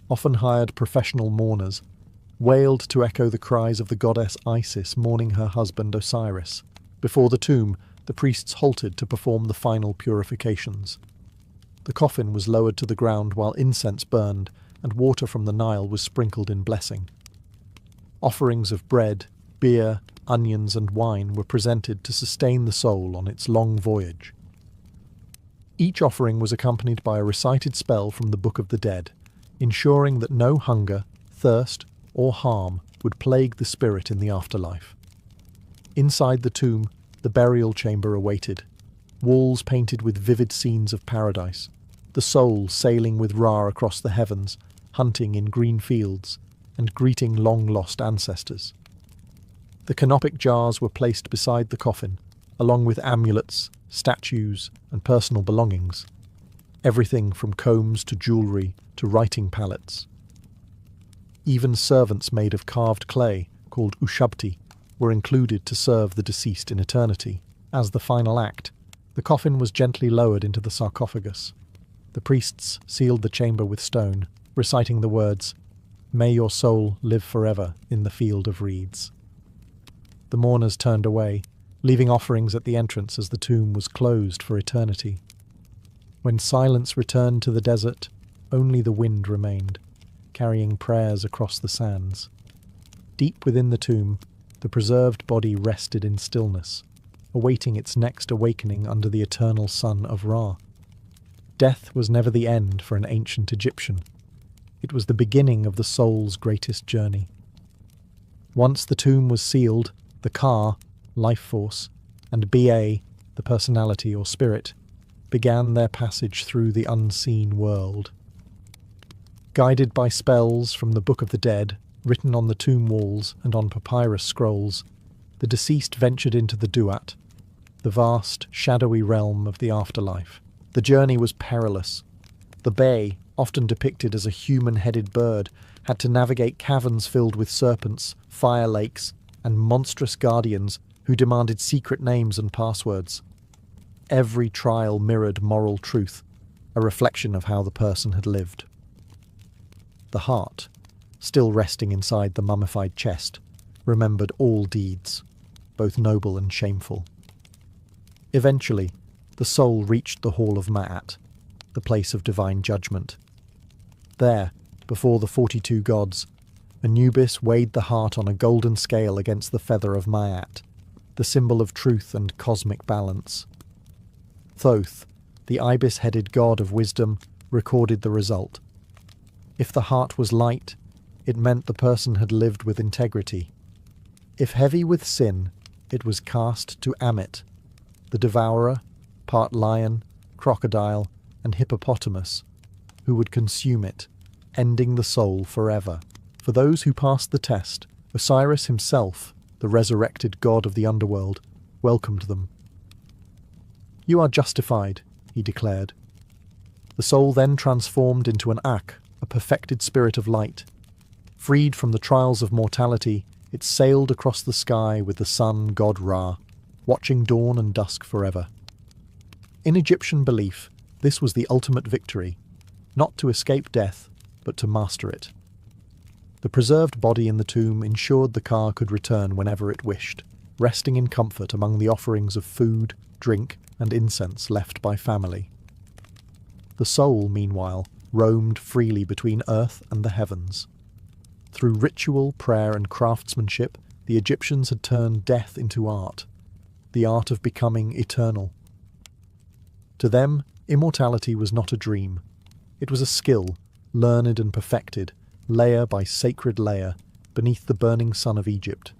often hired professional mourners, wailed to echo the cries of the goddess Isis mourning her husband Osiris. Before the tomb, the priests halted to perform the final purifications. The coffin was lowered to the ground while incense burned and water from the Nile was sprinkled in blessing. Offerings of bread, beer, onions, and wine were presented to sustain the soul on its long voyage. Each offering was accompanied by a recited spell from the Book of the Dead, ensuring that no hunger, thirst, or harm would plague the spirit in the afterlife. Inside the tomb, the burial chamber awaited, walls painted with vivid scenes of paradise, the soul sailing with Ra across the heavens, hunting in green fields, and greeting long-lost ancestors. The canopic jars were placed beside the coffin, along with amulets, statues, and personal belongings, everything from combs to jewellery to writing palettes. Even servants made of carved clay, called ushabti, were included to serve the deceased in eternity. As the final act, the coffin was gently lowered into the sarcophagus. The priests sealed the chamber with stone, reciting the words, "May your soul live forever in the field of reeds." The mourners turned away, leaving offerings at the entrance as the tomb was closed for eternity. When silence returned to the desert, only the wind remained, carrying prayers across the sands. Deep within the tomb, the preserved body rested in stillness, awaiting its next awakening under the eternal sun of Ra. Death was never the end for an ancient Egyptian. It was the beginning of the soul's greatest journey. Once the tomb was sealed, the Ka, life force, and Ba, the personality or spirit, began their passage through the unseen world. Guided by spells from the Book of the Dead, written on the tomb walls and on papyrus scrolls, the deceased ventured into the Duat, the vast, shadowy realm of the afterlife. The journey was perilous. The Bay, often depicted as a human-headed bird, had to navigate caverns filled with serpents, fire lakes, and monstrous guardians who demanded secret names and passwords. Every trial mirrored moral truth, a reflection of how the person had lived. The heart, still resting inside the mummified chest, remembered all deeds, both noble and shameful. Eventually, the soul reached the Hall of Ma'at, the place of divine judgment. There, before the 42 gods, Anubis weighed the heart on a golden scale against the feather of Ma'at, the symbol of truth and cosmic balance. Thoth, the ibis-headed god of wisdom, recorded the result. If the heart was light, it meant the person had lived with integrity. If heavy with sin, it was cast to Amit, the devourer, part lion, crocodile, and hippopotamus, who would consume it, ending the soul forever. For those who passed the test, Osiris himself, the resurrected god of the underworld, welcomed them. "You are justified," he declared. The soul then transformed into an Ak, a perfected spirit of light. Freed from the trials of mortality, it sailed across the sky with the sun god Ra, watching dawn and dusk forever. In Egyptian belief, this was the ultimate victory, not to escape death, but to master it. The preserved body in the tomb ensured the car could return whenever it wished, resting in comfort among the offerings of food, drink, and incense left by family. The soul, meanwhile, roamed freely between earth and the heavens. Through ritual, prayer, and craftsmanship, the Egyptians had turned death into art, the art of becoming eternal. To them, immortality was not a dream. It was a skill, learned and perfected, layer by sacred layer, beneath the burning sun of Egypt.